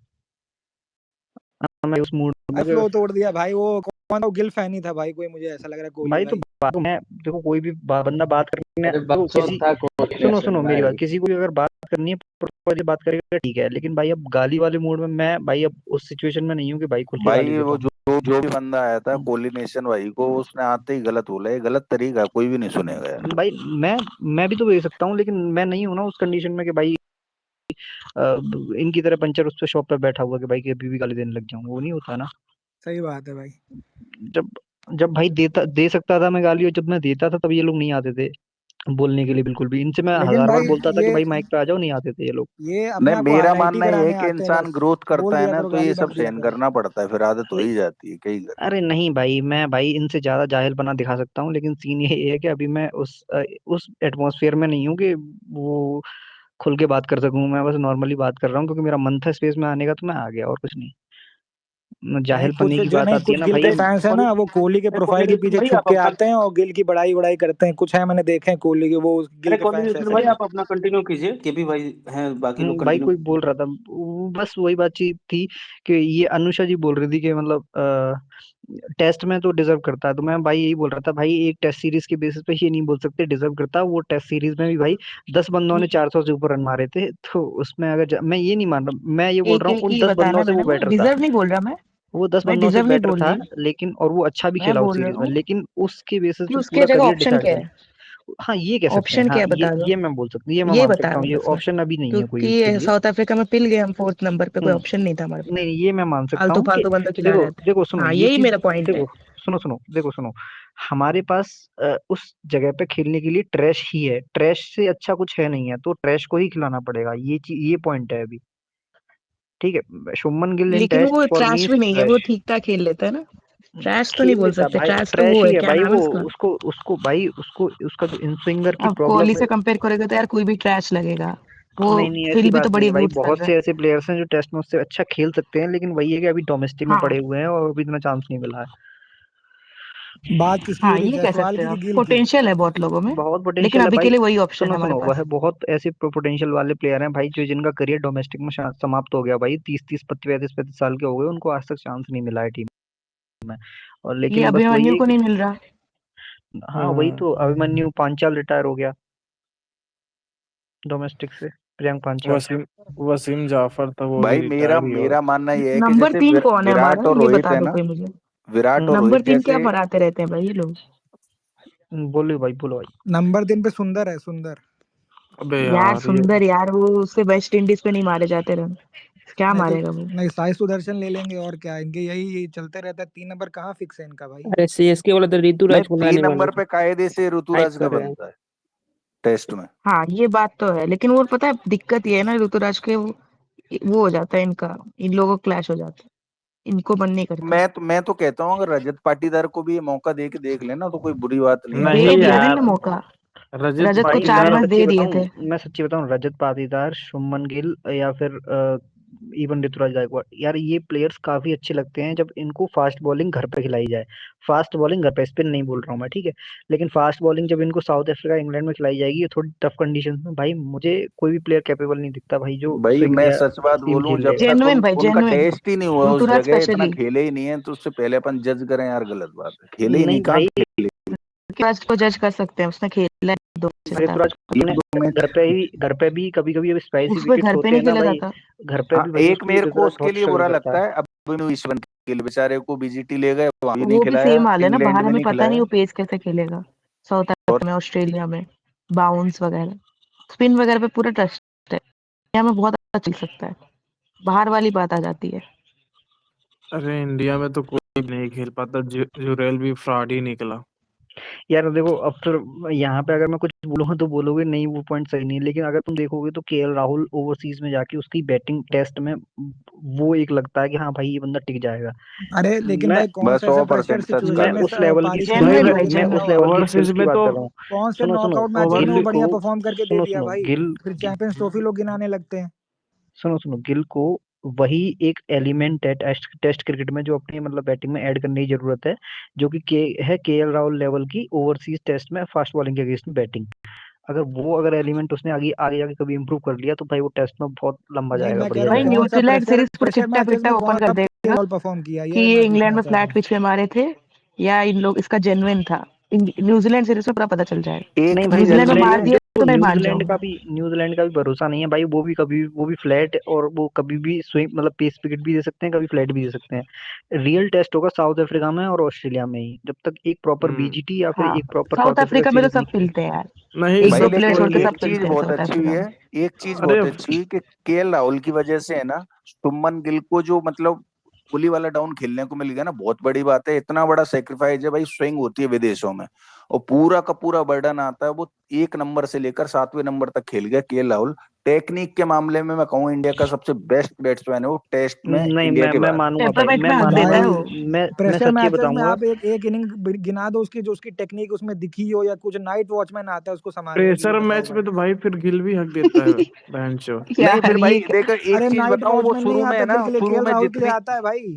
मैं उस मूड में भाई फ्लो तोड़ दिया भाई, वो कौन था? वो गिल फैन ही था भाई कोई, मुझे ऐसा लग रहा है कोहली भाई, तो भाई। मैं देखो, कोई भी बंदा बात करने अरे देखो बकचोद किसी, था कोहली सुनो नेशन सुनो मेरी बात, भाई। किसी को भी अगर बात करनी है प्रॉपर्ली बात करेगा, ठीक है? लेकिन भाई अब गाली वाले मूड में मैं भाई अब उस सिचुएशन में नहीं हूँ कि भाई खुल के गाली भाई दे वो पाऊँ। जो भी बंदा आया था कोहली नेशन भाई को, उसने आते ही गलत बोला। ये गलत तरीका है, कोई भी नहीं सुनेगा यार। भाई मैं भी तो दे सकता हूँ, लेकिन मैं नहीं हूँ ना उस कंडीशन में कि भाई अ, इनकी तरह पंचर उस पे शॉप पे बैठा हुआ कि भाई कि अभी भी गाली देने लग जाऊं। वो नहीं होता ना। सही बात है भाई। जब जब भाई दे सकता था मैं गाली, और जब मैं देता था तब ये लोग नहीं आते थे बोलने के लिए बिल्कुल भी। इनसे मैं लेकिन 1000 बार भाई बोलता था कि ये भाई माइक पे आ जाओ, नहीं आते थे ये लोग। ये अपने नहीं, आप को मेरा हाईलाइट ही मानना ये कराने है कि आते हैं इंसान बस। ग्रोथ बोल करता है दिया ना, करो, तो ये गाली मत सब दिया सहन करो। करना पड़ता है, फिर आदत हो ले- ही जाती है, कई कर। अरे नहीं भाई, मैं भाई इनसे ज्यादा जाहिल बना दिखा सकता हूँ, लेकिन सीन ये है कि अभी मैं उस एटमॉस्फेयर में नहीं हूँ कि वो खुल के बात कर सकूं। मैं बस नॉर्मली बात कर रहा हूँ क्योंकि मेरा मन था स्पेस में आने का, तो मैं आ गया, और कुछ नहीं। नहीं, जाहिलपने की जो बात नहीं आती है कुछ ना गिल भाई। के फैंस है ना, वो कोहली के अरे प्रोफाइल के पीछे भाई छुप आप के अपना आते हैं और गिल की बड़ाई वड़ाई करते हैं। कुछ है मैंने देखे हैं कोहली के, वो गिल के फैंस ऐसे भाई हैं। आप अपना कंटिन्यू कीजिए, केपी भाई हैं, बाकी लोग भाई कंटिन्यू। कोई बोल रहा था बस वही बातचीत थी कि ये अनुषा जी बोल रही थी कि मतलब टेस्ट में तो डिजर्व करता है, तो मैं भाई यही बोल रहा था भाई एक टेस्ट सीरीज के बेसिस पे ये नहीं बोल सकते डिजर्व करता। वो टेस्ट सीरीज में भी भाई 10 बंदों ने 400 से ऊपर रन मारे थे, तो उसमें अगर मैं ये नहीं मान रहा, मैं ये बोल एक रहा हूँ एक उन ही 10 बंदों बताना से वो मैंने, वो बेटर था। डिजर्व नहीं बोल रहा वो 10 मैं बंदों से डिजर्व नहीं बेटर बोल था, रही। लेकिन और वो अच्छा भी मैं खेला उस बोल रहा सीरीज में, हूँ लेकिन उसके बेसिस कि पे उसके पूरा जगह करियर ऑप्शन डिसाइड क्या कर। है। हाँ ये कह सकते हैं, ऑप्शन हाँ क्या है बता दो, ये मैं बोल सकता हूँ, ये मैं ये मान बता सकता हूँ, दो ये बस मैं, ऑप्शन अभी नहीं है कोई उसके क्योंकि लिए। साउथ अफ्रीका में पिल गए हम 4th नंबर पे, कोई हम्म, ऑप्शन नहीं था हमारे पास, नहीं ये मैं मान सकता फालतू हूँ कि फालतू बंदा खिला देखो रहे थे। देखो सुनो हाँ ये यही चीज, मेरा पॉइंट है। देखो सुनो सुनो देखो सुनो, हमारे पास उस जगह पे खेलने के लिए ट्रैश ही है, ट्रैश से अच्छा कुछ है नहीं है, तो ट्रैश को ही खिलाना पड़ेगा, ये चीज ये पॉइंट है अभी। ठीक है, शुभमन गिल इन लेकिन वो test for me trash is भी नहीं है, वो ट्रैश। ठीक ठाक खेल लेता है ना। ट्रैश तो नहीं खेल बोल लेता सकते, भाई, ट्रैश तो ट्रैश वो ही है, है क्या भाई नाम है वो, उसका। उसको उसको भाई उसको उसका जो इन स्विंगर की अब कोहली प्रॉब्लम है। से कंपेयर करेगा तो यार कोई भी ट्रैश लगेगा, वो नहीं नहीं ऐसी फिल भी तो बात नहीं बड़ी है भाई, बूथ कर बहुत रहा से है। ऐसे प्लेयर्स हैं जो टेस्ट में उससे अच्छा खेल सकते हैं, लेकिन वही है कि अभी डोमेस्टिक में हाँ पड़े हुए हैं और अभी इतना चांस नहीं मिला है। बात किसकी हो हाँ रही है, ये कह जायसवाल सकते की हो, कि गिल की? पोटेंशियल है बहुत लोगों में, बहुत लेकिन पोटेंशियल है अभी के भाई। लिए वही ऑप्शन सुनो है हमारे सुनो, वह पास। बहुत ऐसे पोटेंशियल वाले प्लेयर हैं भाई जो जिनका करियर डोमेस्टिक में समाप्त हो गया भाई, 30 30 35 35 साल के हो गए, उनको आज तक चांस नहीं मिला है टीम में। और ये लेकिन बस वही अभिमन्यु है को कि नहीं मिल रहा। हाँ वही तो, अभिमन्यु पांचाल रिटायर हो गया डोमेस्टिक से, प्रियंक पांचाल। वसीम वसीम जाफर था, वो भी भाई मेरा रिटायर ही हो। मेरा मानना यह है कि नंबर जैसे 3 कौन है विराट हमारा, और ये रोहित बता है दो ना, कोई मुझे। विराट और नंबर रोहित 3 क्या जैसे। मराते रहते हैं भाई ये लोग। बोलो भाई, बोलो भाई। नंबर 3 पे सुंदर है, सुंदर। अबे यार यार ये सुंदर यार, वो उससे वेस्ट इंडीज पे नहीं मारे जाते रन, क्या नहीं तो मारेगा वो। नहीं, साई सुदर्शन ले लेंगे और क्या, इनके यही चलते रहता है। 3 नंबर कहाँ फिक्स है इनका भाई? अरे सीएसके वाला तो नहीं, ऋतुराज को 3 लाने वाले नंबर थे, पे कायदे से हाइप ऋतुराज का कर रहे हैं। बनता है टेस्ट में। हाँ ये बात तो है, लेकिन वो पता है दिक्कत ये है ना ऋतुराज के, वो हो जाता है इनका, इन लोगों का क्लैश हो जाता है, इनको मन नहीं करता। मैं तो कहता हूँ अगर रजत पाटीदार को भी ये मौका दे के देख लेना तो कोई बुरी बात नहीं है। नहीं दे दिया ना यार, इन्हें मौका, रजत रजत को भाई 4 मैं मैच पाटीदार। सच्ची दे दिए बताऊं, थे। मैं सच्ची बताऊं, रजत पाटीदार, शुभमन गिल या फिर इवन ऋतुराज गायकवाड़, यार ये प्लेयर्स काफी अच्छे लगते हैं जब इनको फास्ट बॉलिंग घर पे खिलाई जाए। फास्ट बॉलिंग घर पे, स्पिन नहीं बोल रहा हूँ मैं, ठीक है, लेकिन फास्ट बॉलिंग जब इनको साउथ अफ्रीका इंग्लैंड में खिलाई जाएगी थोड़ी टफ कंडीशंस में, भाई मुझे कोई भी प्लेयर कैपेबल नहीं दिखता भाई जो भाई स्विंग मैं या सच बात सीम बोलूं, झेल जब ले। तक जेन्युइन भाई उनका जेन्युइन, टेस्ट ही नहीं हुआ उस ऋतुराज जगह, इतना स्पेशली। खेले ही नहीं है, तो उससे पहले अपन जज करें यार, गलत बात है। खेले ही नहीं, नहीं कहाँ भाई, खेले? ऋतुराज को जज कर सकते हैं, उसने खेला है 2 मैच, बता दो। ऋतुराज अपने एक दो मैच। घर पे भी कभी कभी अब स्पाइसी उस पे विकेट्स घर पे होते नहीं हैं ना खेला भाई, जाता। घर पे हाँ, भी भाई एक उसकी मेरे को ऋतुराज उसके बहुत लिए स्ट्रगल बुरा करता लगता है। है, अभिनव ईश्वर के लिए, बेचारे को बीजीटी ले गए, वहां भी नहीं वो भी खिलाया, सेम हाल है ना, इंग्लैंड बाहर में हमें नहीं पता नहीं खिलाया। वो पेस कैसे खेलेगा, साउथ और अफ्रीका में, ऑस्ट्रेलिया में, बाउंस वगैरह, स्पिन वगैरह पे पूरा ट्रस्ट है, इंडिया में बहुत अच्छा चल सकता है, बाहर वाली बात आ जाती है। अरे इंडिया में तो कोई नहीं खेल पाता, जुरेल भी फ्रॉड ही निकला। यार देखो, अब फिर यहाँ पे अगर मैं कुछ बोलूंगा तो बोलोगे नहीं वो पॉइंट सही नहीं है, लेकिन अगर तुम देखोगे तो केएल राहुल ओवरसीज में जाके उसकी बैटिंग टेस्ट में वो एक लगता है कि हाँ भाई ये बंदा टिक जाएगा। अरे लेकिन मैं भाई कौन बस सा ऐसा प्रेशर 100% सच मैं सिचुएशन कर में उस लेवल की पारी खेल भाई रहा है जेन्युइन कि मैं वो भाई टिक मैं ना उस हो? जेन्युइन। लेवल की ओवरसीज स्किल्स की में बात तो कर रहा हूँ। कौन से सुनो सुनो, नॉकआउट मैचेस में वो गिल बढ़िया को परफॉर्म करके दे सुनो दिया सुनो भाई, गिल फिर चैंपियंस ट्रॉफी लोग गिनाने लगते हैं। सुनो सुनो गिल को वही एक एलिमेंट है टेस्ट क्रिकेट में जो अपनी मतलब बैटिंग में ऐड करने की जरूरत है, जो कि केएल राहुल लेवल की ओवरसीज टेस्ट में फास्ट बॉलिंग के अगेंस्ट में बैटिंग। अगर एलिमेंट उसने आगे आगे जाके कभी इंप्रूव कर लिया तो भाई वो टेस्ट में बहुत लंबा नहीं जाएगा, मैं कह बढ़िया रहा हूँ भाई जाएगा। कौन सा न्यूजीलैंड प्रेशर सीरीज पूरा प्रेशर चिट्टा मैचेस पिट्टा में ओपन कौन कर सा देगा केएल परफॉर्म किया, कि ये ये मैं इंग्लैंड पूछना में चाहता फ्लैट हूँ। पिच में मारे थे, या इन लोग इसका जेन्युइन था। न्यूजीलैंड सीरीज में पूरा पता चल जाएगा, एक नहीं भाई, चीज न्यूजीलैंड में अच्छी मार है। दिया देखो तो मैं मान जाऊंगा। न्यूजीलैंड का भी भरोसा नहीं है भाई, वो भी फ्लैट और वो कभी भी स्विंग मतलब पेस विकेट भी दे सकते हैं, कभी फ्लैट भी दे सकते हैं। रियल टेस्ट होगा साउथ अफ्रीका में और ऑस्ट्रेलिया में ही, जब तक एक प्रॉपर हम्म, बीजीटी या फिर हाँ एक proper south south Africa Africa में तो सीरीज नहीं सब खेली। पिलते हैं यार, नहीं एक भाई दो सब प्लेयर लेकिन छोड़ के कोई। सब एक चीज पिलते हैं बहुत साउथ अच्छी हुई अफ्रीका है, में। एक चीज अरे बहुत अच्छी हुई कि केएल राहुल की वजह से है ना, शुभमन गिल को जो मतलब पुली वाला डाउन खेलने को मिल गया ना, बहुत बड़ी बात है। इतना बड़ा सेक्रीफाइस है भाई, स्विंग होती है विदेशों में और पूरा का पूरा बर्डन आता है, वो 1 नंबर से लेकर 7वें नंबर तक खेल गया केएल राहुल। टेक्निक के मामले में मैं कहूँ इंडिया का सबसे बेस्ट बैट्समैन है वो, टेस्ट में नहीं, इंडिया के मैं बाहर। मानूंगा भाई, टेम्परामेंट मैं में हक देता मानूंगा। है भाई वो। मैं प्रेशर सच्ची मैचेस में बताऊंगा। आप एक इनिंग गिना दो उसकी, जो उसकी टेक्निक उसमें दिखी हो, या कुछ नाइट वॉचमैन आता है उसको संभालने के लिए, प्रेशर बताओ मैच भाई। में तो भाई फिर गिल भी हक देता है, बहनचो। नहीं यार फिर ये भाई देखो, एक अरे चीज नाइट बताऊं, वो वॉचमैन नहीं शुरू में है आता ना, गिल के लिए, शुरू केएल में राहुल के लिए जितनी आता है भाई।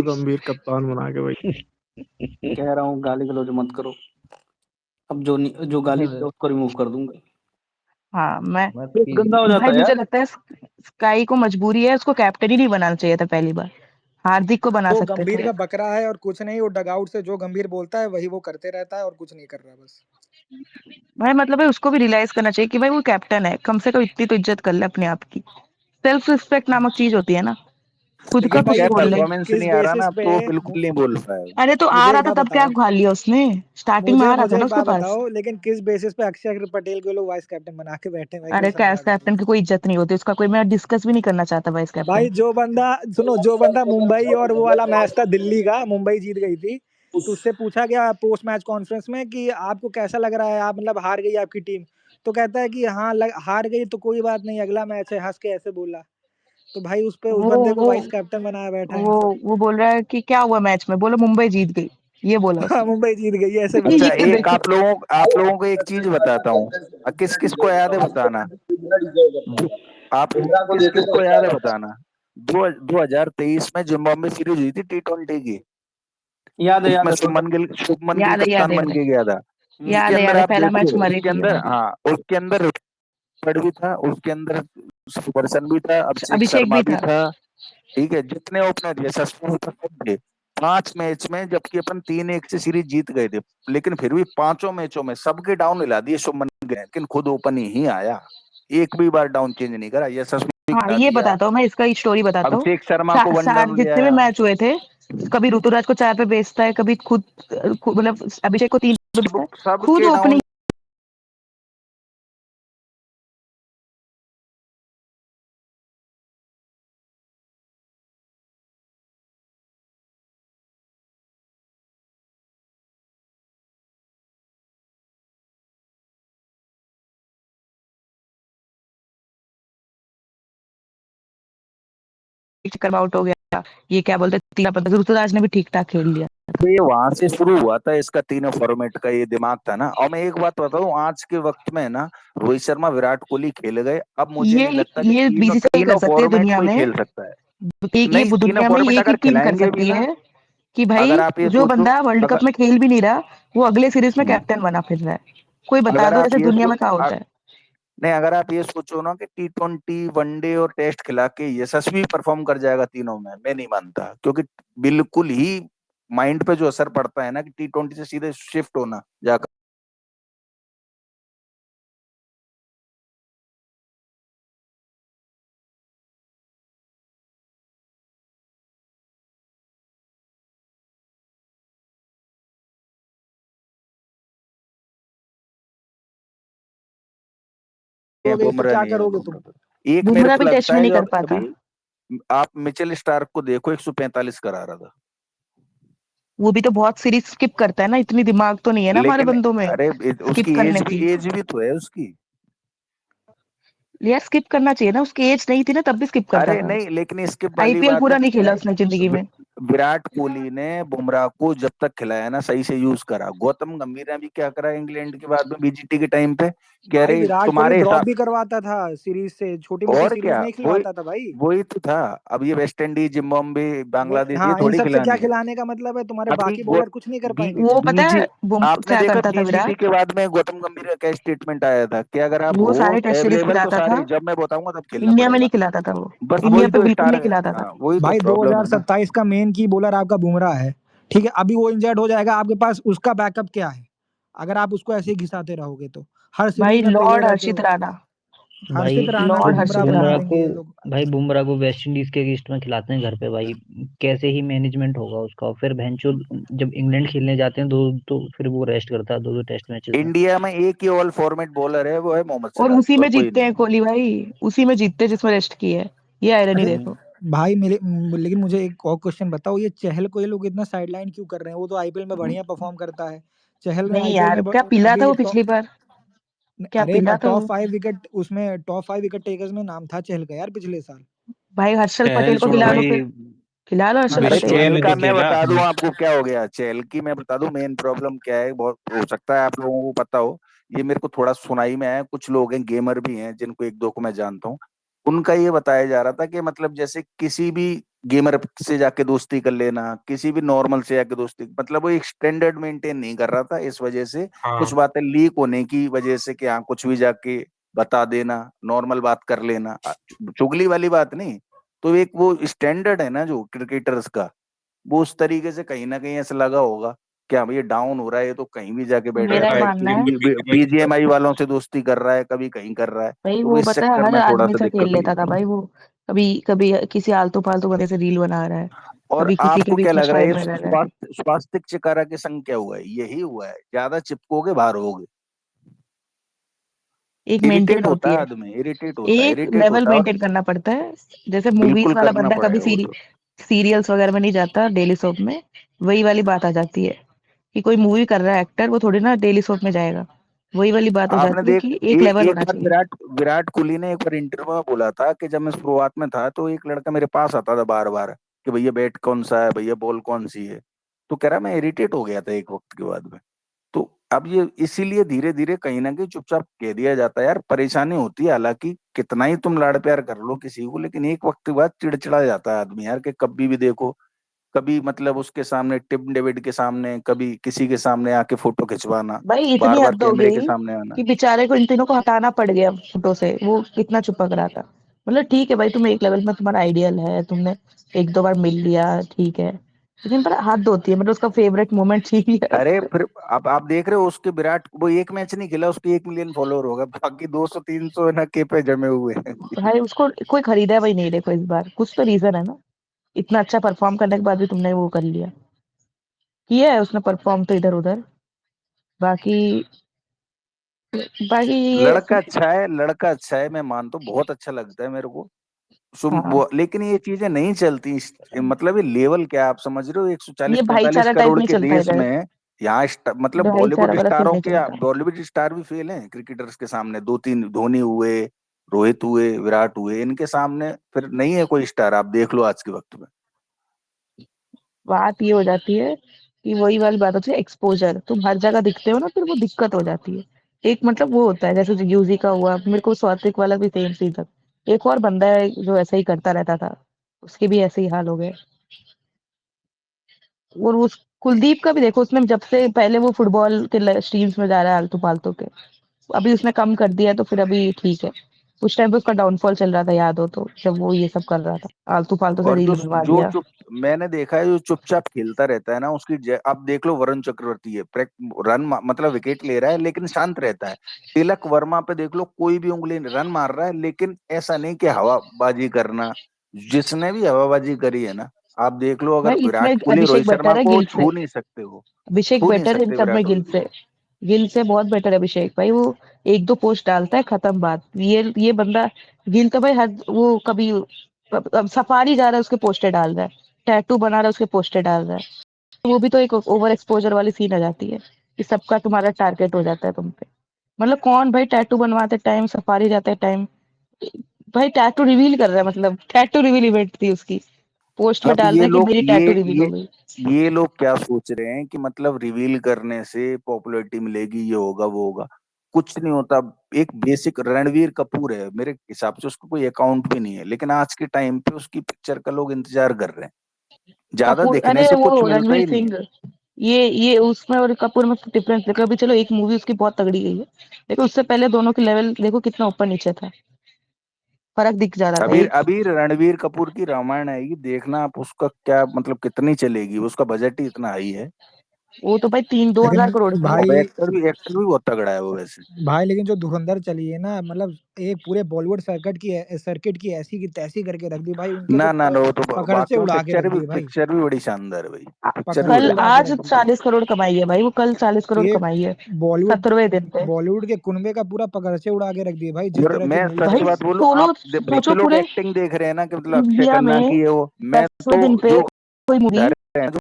गंभीर कप्तान बना के भाई। कह रहा हूँ गाली गलौज मत करो। अब जो गाली दिया उसको रिमूव कर दूंगा। हाँ मैं गंदा हो जाता भाई है मुझे यार। लगता है स्काई को मजबूरी है, उसको कैप्टन ही नहीं बनाना चाहिए था पहली बार, हार्दिक को बना वो सकते गंभीर थे। का बकरा है और कुछ नहीं, वो डगआउट से जो गंभीर बोलता है वही वो करते रहता है और कुछ नहीं कर रहा बस। भाई मतलब है उसको भी रियलाइज करना चाहिए कि भाई वो कैप्टन है, कम से कम इतनी तो इज्जत कर ले अपने आप की। सेल्फ रिस्पेक्ट नामक चीज होती है ना, खुद का लेकिन कुछ भाई क्या बोल ले। परफॉर्मेंस किस नहीं आ रहा ना, बेसिस अब पे तो बिल्कुल नहीं बोल रहा है। अरे तो आ मुझे रहा एक था बात तब क्या बताओ, खा लिया उसने, स्टार्टिंग में मुझे आ रहा था मुझे ना एक उसके बात पास। बताओ, लेकिन किस बेसिस पे अक्षय पटेल को लोग वाइस कैप्टन बना के बैठे हैं भाई, अरे कोई समझा कैस दो कैप्टन मुझे। की कोई इज्जत नहीं होती उसका, कोई मैं डिस्कस भी नहीं करना चाहता वाइस कैप्टन। भाई जो बंदा, सुनो, जो बंदा मुंबई और वो वाला मैच था दिल्ली का, मुंबई जीत गई थी, तो उससे पूछा गया पोस्ट मैच कॉन्फ्रेंस में कि आपको कैसा लग रहा है, आप मतलब हार गई आपकी टीम, तो कहता है कि हाँ हार गई तो कोई बात नहीं, अगला मैच है, हंस के ऐसे बोला। तो भाई उस पे उस वो बंदे को वो वाइस कैप्टन बनाया बैठा है वो इनका। वो बोल रहा है कि क्या हुआ मैच में, बोलो मुंबई जीत गई, ये बोला हाँ, उसने। मुंबई जीत गई ऐसे अच्छा, बोला। ये एक देखो। आप लोगों को एक चीज बताता हूँ। किस किस को याद है बताना। आप किस किस को याद है बताना। 2023 में जिम्बाब्वे सीरीज हुई थी T20 की। याद है, उसमें याद है। शुभमन गिल याद है याद कप्तान है बन के गया था। उसके याद है अंदर याद है, आप पहला मैच देखो, हमारे उसके भी अंदर, याद है। हाँ, उसके अंदर ऋतुराज भी था, उसके अंदर सुदर्शन भी था, अभिषेक अभिषेक शर्मा भी भी था। था। ठीक है, जितने ओपनर यशस्वी थे सब थे। 5 मैच में, जबकि अपन 3-1 से सीरीज जीत गए थे, लेकिन फिर भी 5 मैचों में सबके डाउन हिला दिए शुभमन गिल ने, लेकिन खुद ओपन ही आया। एक भी बार डाउन चेंज नहीं करा, यशस्वी हाँ गिरा ये दिया। बताता हूँ मैं, इसका स्टोरी बताता हूँ। अभिषेक शर्मा को वन डाउन ले जितने भी आया। मैच हुए थे, कभी ऋतुराज को 4 पे बेचता है, कभी मतलब अभिषेक को 3 पे बेचता है, खुद सबके डाउन। ओपनिंग। चक्कर में आउट हो गया, ये क्या बोलते हैं, तीसरा पता, ऋतुराज ने भी ठीक ठाक खेल लिया। ये वहां से शुरू हुआ था इसका, तीनों फॉर्मेट का ये दिमाग था ना। और मैं एक बात बताऊं, आज के वक्त में ना, रोहित शर्मा विराट कोहली खेल गए, अब मुझे नहीं लगता कि ये तीनों बीसीसीआई कर तीनों सकती है फॉर्मेट दुनिया कोई में, खेल सकता है। ये नहीं, तीनों दुनिया में फॉर्मेट एक ही अगर टीम कर खिलाएंगे भी सकती ना, है कि अगर भाई आप ये जो सोचो, बंदा वर्ल्ड कप अगर में खेल भी नहीं रहा, वो अगले सीरीज में हम्म, कैप्टन बना फिर रहा है। कोई बता अगर दो आप जैसे ये दुनिया सो में क्या होता है। नहीं, अगर आप ये सोचो ना कि T20, वनडे और टेस्ट खिला के यशस्वी परफॉर्म कर जाएगा तीनों में, मैं नहीं मानता, क्योंकि बिल्कुल ही माइंड पे जो असर पड़ता है ना, कि T20 से सीधे शिफ्ट होना जाकर। करोगे तो बुमराह क्या नहीं है करोगे तुम? बुमराह। एक मेरे बुमराह को भी टेस्ट लगता में है, नहीं जो कर पाता। अभी आप मिचेल स्टार्क को देखो, 145 करा रहा था। वो भी तो बहुत सीरीज स्किप करता है ना, इतनी दिमाग तो नहीं है ना हमारे लेकिन बंदों में अरे स्किप उसकी करने की। एज भी तो है उसकी। यार स्किप करना चाहिए ना, उसकी एज नहीं थी ना तब भी स्किप करता अरे था। नहीं, लेकिन इसके वाली आईपीएल बात है। पूरा नहीं खेला उसने जिंदगी वि- में। विराट कोहली ने बुमराह को जब तक खिलाया ना, सही से यूज करा। गौतम गंभीर ने भी क्या करा इंग्लैंड के बाद में, बीजीटी के टाइम पे, कह भाई रहे विराट कोहली तुम्हारे ड्रॉप हिसाब। भी करवाता था सीरीज से, छोटी मोटी और सीरीज क्या, नहीं वही खिलवाता था भाई। वही तो था। अब ये वेस्ट इंडीज, जिम्बाब्वे, नहीं, बांग्लादेश, ये हाँ, इन थोड़ी सब से क्या खिलानी है। खिलाने का मतलब है, तुम्हारे अभी बाकी बॉलर कुछ नहीं कर बी, पाएंगे वो क्या? पता बीजी है आपने क्या देखा करता था बीजीटी विराट, के बाद में गौतम गंभीर का क्या स्टेटमेंट आया था कि अगर आप वो हो सारे टेस्ट सीरीज अवेलेबल तो खिलाता था, सारे, जब मैं बताऊंगा तब खेलना इंडिया में पड़ेगा। नहीं खिलाता था वो, बस इंडिया वही पे तो बिल्कुल स्टार नहीं है। खिलाता था। हाँ, वही तो भाई प्रॉब्लम है ना। 2027 का मेन की बॉलर आपका बुमराह है, ठीक है, अभी वो इंजर्ड हो जाएगा, आपके पास उसका बैकअप क्या है? अगर आप उसको ऐसे ही घिसाते रहोगे तो हर सीरीज भाई में फेलियर लॉर्ड रहते हर्षित हो। राणा, भाई हर्षित राणा को लॉर्ड बुमराह हर्षित बना राणा। बुमराह को देंगे ये लोग। भाई बुमराह को वेस्ट इंडीज के अगेंस्ट में खिलाते हैं घर पे भाई, कैसे ही मैनेजमेंट होगा उसका? और फिर भैंचो जब इंग्लैंड खेलने जाते हैं तो फिर वो रेस्ट करता है दो टेस्ट मैचेस में। इंडिया में एक ही ऑल फॉर्मेट बॉलर है, वो है मोहम्मद और सिराज, उसी और में कोई जीतते नहीं हैं है। कोहली भाई, उसी में जीतते हैं जिसमें रेस्ट की है, ये आयरनी अरे देखो। भाई मेरे लेकिन मुझे एक और क्वेश्चन बताओ, ये चहल को ये लोग इतना साइडलाइन क्यों कर रहे हैं? वो तो आईपीएल में बढ़िया परफॉर्म करता है। चहल ने नहीं आईपीएल यार, में क्या पिला था अभी वो पिछली बार, क्या अरे पिला था टॉप वो। 5 विकेट उसमें, टॉप 5 विकेट टेकर्स में नाम था चहल का यार पिछले साल। भाई हर्षल चहल पटेल को छोड़ो खिला लो भाई, फिर, खिला लो हर्षल अरे विश पटेल रोय को। चहल ने का तो मैं खेला। बता दूं आपको क्या हो गया। चहल की मैं बता दूं मेन प्रॉब्लम क्या है, बहुत हो सकता है आप लोगों को पता हो। ये मेरे को थोड़ा सुनाई में है, कुछ लोग हैं गेमर भी हैं जिनको एक दो को मैं जानता हूँ। उनका ये बताया जा रहा था कि मतलब जैसे किसी भी गेमर से जाके दोस्ती कर लेना, किसी भी नॉर्मल से जाके दोस्ती, मतलब वो एक स्टैंडर्ड मेंटेन नहीं कर रहा था। इस वजह से कुछ हाँ बातें लीक होने की वजह से कि हाँ कुछ भी जाके बता देना, नॉर्मल बात कर लेना, चुगली वाली बात नहीं। तो एक वो स्टैंडर्ड है ना जो क्रिकेटर्स का, वो उस तरीके से कहीं ना कहीं ऐसा लगा होगा कि हाँ ये डाउन हो रहा है, ये तो कहीं भी जाके बैठ मेरा जाता है, मानना है कभी बीजीएमआई वालों से दोस्ती कर रहा है, कभी कहीं कर रहा है। भाई, तो वो इस पता है चक्कर हर में थोड़ा आदमी सा से खेल दिक्कत हुई लेता था होगी। भाई वो। कभी कभी किसी आलतू फालतू बंदे से रील बना रहा है, और कभी किसी के आपको क्या बीच में लग रहा है फाइट ये में रह रहा है। स्वास्थ्य चिकारा के संग क्या हुआ है? यही हुआ है, ज्यादा चिपकोगे बाहर होगे। एक मेंटेन इरिटेट होता होती है है, आदमी, इरिटेट होता है, एक इरिटेट लेवल होता है। और मेंटेन करना पड़ता है। जैसे मूवीज बिल्कुल वाला करना बंदा कभी पड़ेगा वो तो। सीरियल्स वगैरह में नहीं जाता, डेली सोप में वही वाली बात आ जाती है कि कोई मूवी कर रहा है एक्टर, वो थोड़ी ना डेली सोप में जाएगा। वही वाली बात हो आपने जाती है देख कि एक लेवल एक होना बार चाहिए। विराट विराट कोहली ने एक बार इंटरव्यू में बोला था कि जब मैं शुरुआत में था तो एक लड़का मेरे पास आता था बार बार कि भैया बैट कौन सा है, भैया बॉल कौन सी है। तो कह रहा मैं इरिटेट हो गया था एक वक्त के बाद में। तो अब ये इसीलिए धीरे धीरे कहीं ना कहीं चुपचाप कह दिया जाता है यार, परेशानी होती है हालांकि, कितना ही तुम लाड़ प्यार कर लो किसी को, लेकिन एक वक्त के बाद चिड़चिड़ा जाता है आदमी यार, कि कभी भी देखो, कभी मतलब उसके सामने टिम डेविड के सामने, कभी किसी के सामने आके फोटो खिंचवाना, भाई बार इतनी बार हद हो कैमरे के गई सामने आना। कि बेचारे को इन तीनों को हटाना पड़ गया फोटो से, वो कितना चुपक रहा था। मतलब ठीक है भाई, तुम एक लेवल में तुम्हारा आइडियल है, तुमने एक दो बार मिल लिया, ठीक है, लेकिन पर हद होती है। मतलब उसका फेवरेट मोमेंट छीन लिया अरे उससे। फिर अब आप देख रहे हो उसके विराट, वो एक मैच नहीं खेला उसके 1 मिलियन फॉलोअर होगा, बाकी 200-300 ना के पे जमे हुए हैं। भाई उसको कोई खरीदा भाई नहीं, देखो इस बार कुछ तो रीजन है ना। इतना अच्छा परफॉर्म करने के बाद भी तुमने वो कर लिया, किया है उसने परफॉर्म तो इधर उधर। बाकी बाकी ये लड़का अच्छा है, लड़का अच्छा है, मैं मानता हूँ, बहुत अच्छा लगता है मेरे को। हाँ, लेकिन ये चीजें नहीं चलती मतलब ये लेवल क्या आप समझ रहे हो, ये 140-45 भाईचारा टाइप करोड़ नहीं के चलता देश इधर। में यहाँ मतलब भाईचारा बॉलीवुड वाला सीन स्टारों नहीं के, चलता। बॉलीवुड स्टार भी फेल हैं क्रिकेटर्स के सामने। 2-3 धोनी हुए, रोहित हुए, विराट हुए, इनके सामने फिर नहीं है कोई स्टार, आप देख लो आज के वक्त में। बात ये हो जाती है कि वही वाली बात होती है, एक्सपोजर। तुम हर जगह दिखते हो ना, फिर वो दिक्कत हो जाती है। एक मतलब वो होता है जैसे जो यूजी का हुआ, मेरे को स्वातिक वाला भी सेम सीन। एक और बंदा है जो ऐसा ही करता रहता था, उसके भी ऐसे ही हाल हो गए। और उस कुलदीप का भी देखो, उसने जब से पहले वो फुटबॉल के स्ट्रीम्स में जा रहा है आलतू फालतू के, अभी उसने कम कर दिया तो फिर अभी ठीक है। उस टाइम पे उसका डाउनफॉल चल रहा था, याद हो तो, जब वो ये सब कर रहा था, आलतू फालतू से और रील बनवा जो दिया। चुप मैंने देखा है, जो चुपचाप खेलता रहता है ना, उसकी आप देख लो वरुण चक्रवर्ती है, मतलब विकेट ले रहा है लेकिन शांत रहता है। तिलक वर्मा पे देख लो, कोई भी उंगली नहीं, रन मार रहा है लेकिन ऐसा नहीं कि हवाबाजी करना। जिसने भी हवाबाजी करी है ना, आप देख लो, अगर भाई इसमें विराट कोहली अभिषेक रोहित शर्मा बेटर है को गिल से। छू नहीं सकते, वो अभिषेक छू नहीं बेटर है इन सकते सब में विराट गिल कोहली से। को। गिल से बहुत बेटर है अभिषेक भाई। वो एक दो पोस्ट डालता है, खत्म बात। ये बंदा गिल तो भाई हर वो कभी अब सफारी जा रहा है उसके पोस्टर डाल रहा है, टैटू बना रहा है उसके पोस्टर डाल रहा है। तो वो भी तो एक ओवर एक्सपोजर वाली सीन आ जाती है कि सबका तुम्हारा टारगेट हो जाता है तुम पे। मतलब कौन भाई टैटू बनवाते टाइम, सफारी जाते टाइम भाई टैटू रिवील कर रहा है, मतलब टैटू रिवील इवेंट थी उसकी, पोस्ट में अब डाल रहा ये है कि लोग मेरी टैटू रिवील हो गई। ये लोग क्या सोच रहे हैं कि मतलब रिवील करने से पॉपुलैरिटी मिलेगी, ये होगा वो होगा। कुछ नहीं होता। एक बेसिक रणवीर कपूर है, मेरे हिसाब से उसका कोई अकाउंट भी नहीं है, लेकिन आज के टाइम पे उसकी पिक्चर का लोग इंतजार कर रहे हैं। ज्यादा कपूर, दिखने अरे से वो कुछ मिलता रणवीर ही नहीं है। सिंह, ये उसमें और कपूर में डिफरेंस देखो। अभी चलो एक मूवी उसकी बहुत तगड़ी गई है, लेकिन उससे पहले दोनों की लेवल देखो कितना ऊपर नीचे था, फर्क दिख जा रहा था अभी एक। अभी रणवीर कपूर की रामायण आएगी, देखना आप उसका क्या मतलब कितनी चलेगी, उसका बजट ही इतना हाई है। वो तो भाई 2,000 करोड़ लेकिन की है। अब भाई एक्टर भी बहुत तगड़ा है वो वैसे। भाई लेकिन जो धुरंधर चली है ना, मतलब एक पूरे बॉलीवुड सर्किट की ऐसी की तैसी करके रख दी भाई, उनके तो ना ना ना, वो तो पकड़ से वाकई में उड़ा के रख दिए भाई। पिक्चर भी बड़ी शानदार है भाई। पिक्चर भी पकड़ से बड़ी कल उड़ा के आज रख दी। 40 करोड़ कमाई है भाई वो, कल 40 करोड़ ये कमाई है बॉलीवुड 17वें दिन पे। बॉलीवुड के कुनबे का पूरा पकड़ से उड़ा के रख दिए भाई, जिस और तरह की मैं मूवी सच भाई बनाई। बात बोलूं, सोलो आप सोचो बच्चे लोग पूरे एक्टिंग देख रहे हैं ना कि मतलब अक्षय इंडिया खन्ना की में है वो। मैं 10वें तो दिन पे जो कोई मूवी। डायरेक्टर है, जो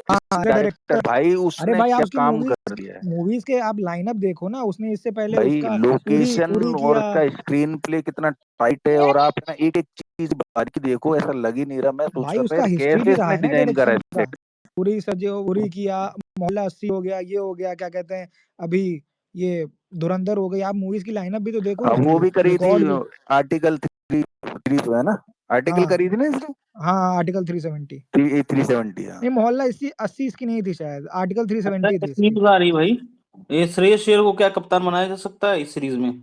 हाँ अरे डायरेक्टर डायरेक्टर, भाई, अरे उसने भाई आप क्या उसकी काम कर दिया है मूवीज के आप लाइनअप देखो ना, उसने इससे पहले भाई। उसका लोकेशन उरी और किया। उसका स्क्रीन प्ले कितना टाइट है, और आप ना एक एक चीज बारीकी देखो, ऐसा लग ही नहीं रहा। मैं सोच भाई रहा था उसका यार हिस्ट्री कैसे भी रहा इसने है ना डिजाइन करा डायरेक्शन है का। set। उरी किया, मोहल्ला 80 हो गया, ये हो गया, क्या कहते हैं अभी, ये धुरंधर हो गई। आप मूवीज की लाइनअप भी तो देखो अब उसकी, वो भी करी थी रिकॉर्ड भी। आर्टिकल 3 3 तो है ना, आर्टिकल हाँ करी थी ना इसने हाँ आर्टिकल 370 370। हाँ नहीं मोहल्ला 80 इसकी नहीं थी शायद, आर्टिकल अच्छा 370 थी एक इसकी। न्यूज आ रही भाई, ये श्रेयस अय्यर को क्या कप्तान बनाया जा सकता है इस सीरीज में,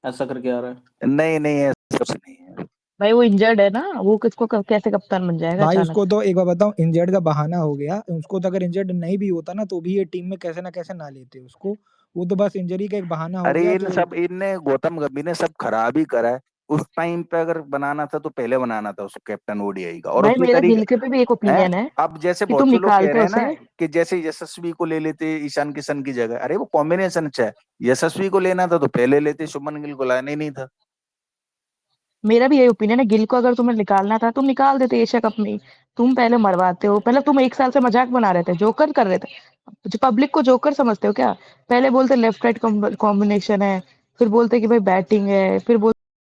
ऐसा करके आ रहा है। नहीं नहीं, ऐसा कुछ नहीं है। भाई वो इंजर्ड है ना, वो किसको कैसे कप्तान बन जाएगा भाई अचानक उसको से? तो एक बार बताऊं, इंजर्ड का बहाना हो गया उसको, तो अगर इंजर्ड नहीं भी होता ना तो भी ये टीम में कैसे ना कैसे ना लेते उसको, वो तो बस इंजरी का एक बहाना हो अरे गया इन जो। सब इनने गौतम गंभीर ने सब खराब ही करा है। उस टाइम पे अगर बनाना था तो पहले बनाना था उसको कैप्टन ओडीआई का, और भाई उसी मेरा तरीके गिल के पे भी एक है। ओपिनियन है अब जैसे कि तुम बहुत से लोग कह निकालते रहे हैं ना उसे। कि जैसे यशस्वी को ले लेते ईशान किशन की जगह, अरे वो कॉम्बिनेशन अच्छा है। यशस्वी को लेना था तो पहले लेते, शुभमन गिल को लाना ही नहीं था। मेरा भी यही ओपिनियन है, गिल को अगर तुम्हें निकालना था तुम निकाल देते एशिया कप में ही। तुम पहले मरवाते हो, पहले तुम 1 साल से मजाक बना रहे थे, जोकर कर रहे थे। जो पब्लिक को जोकर समझते हो क्या? पहले बोलते लेफ्ट राइट कॉम्बिनेशन है, फिर बोलते कि भाई बैटिंग है, फिर बोलते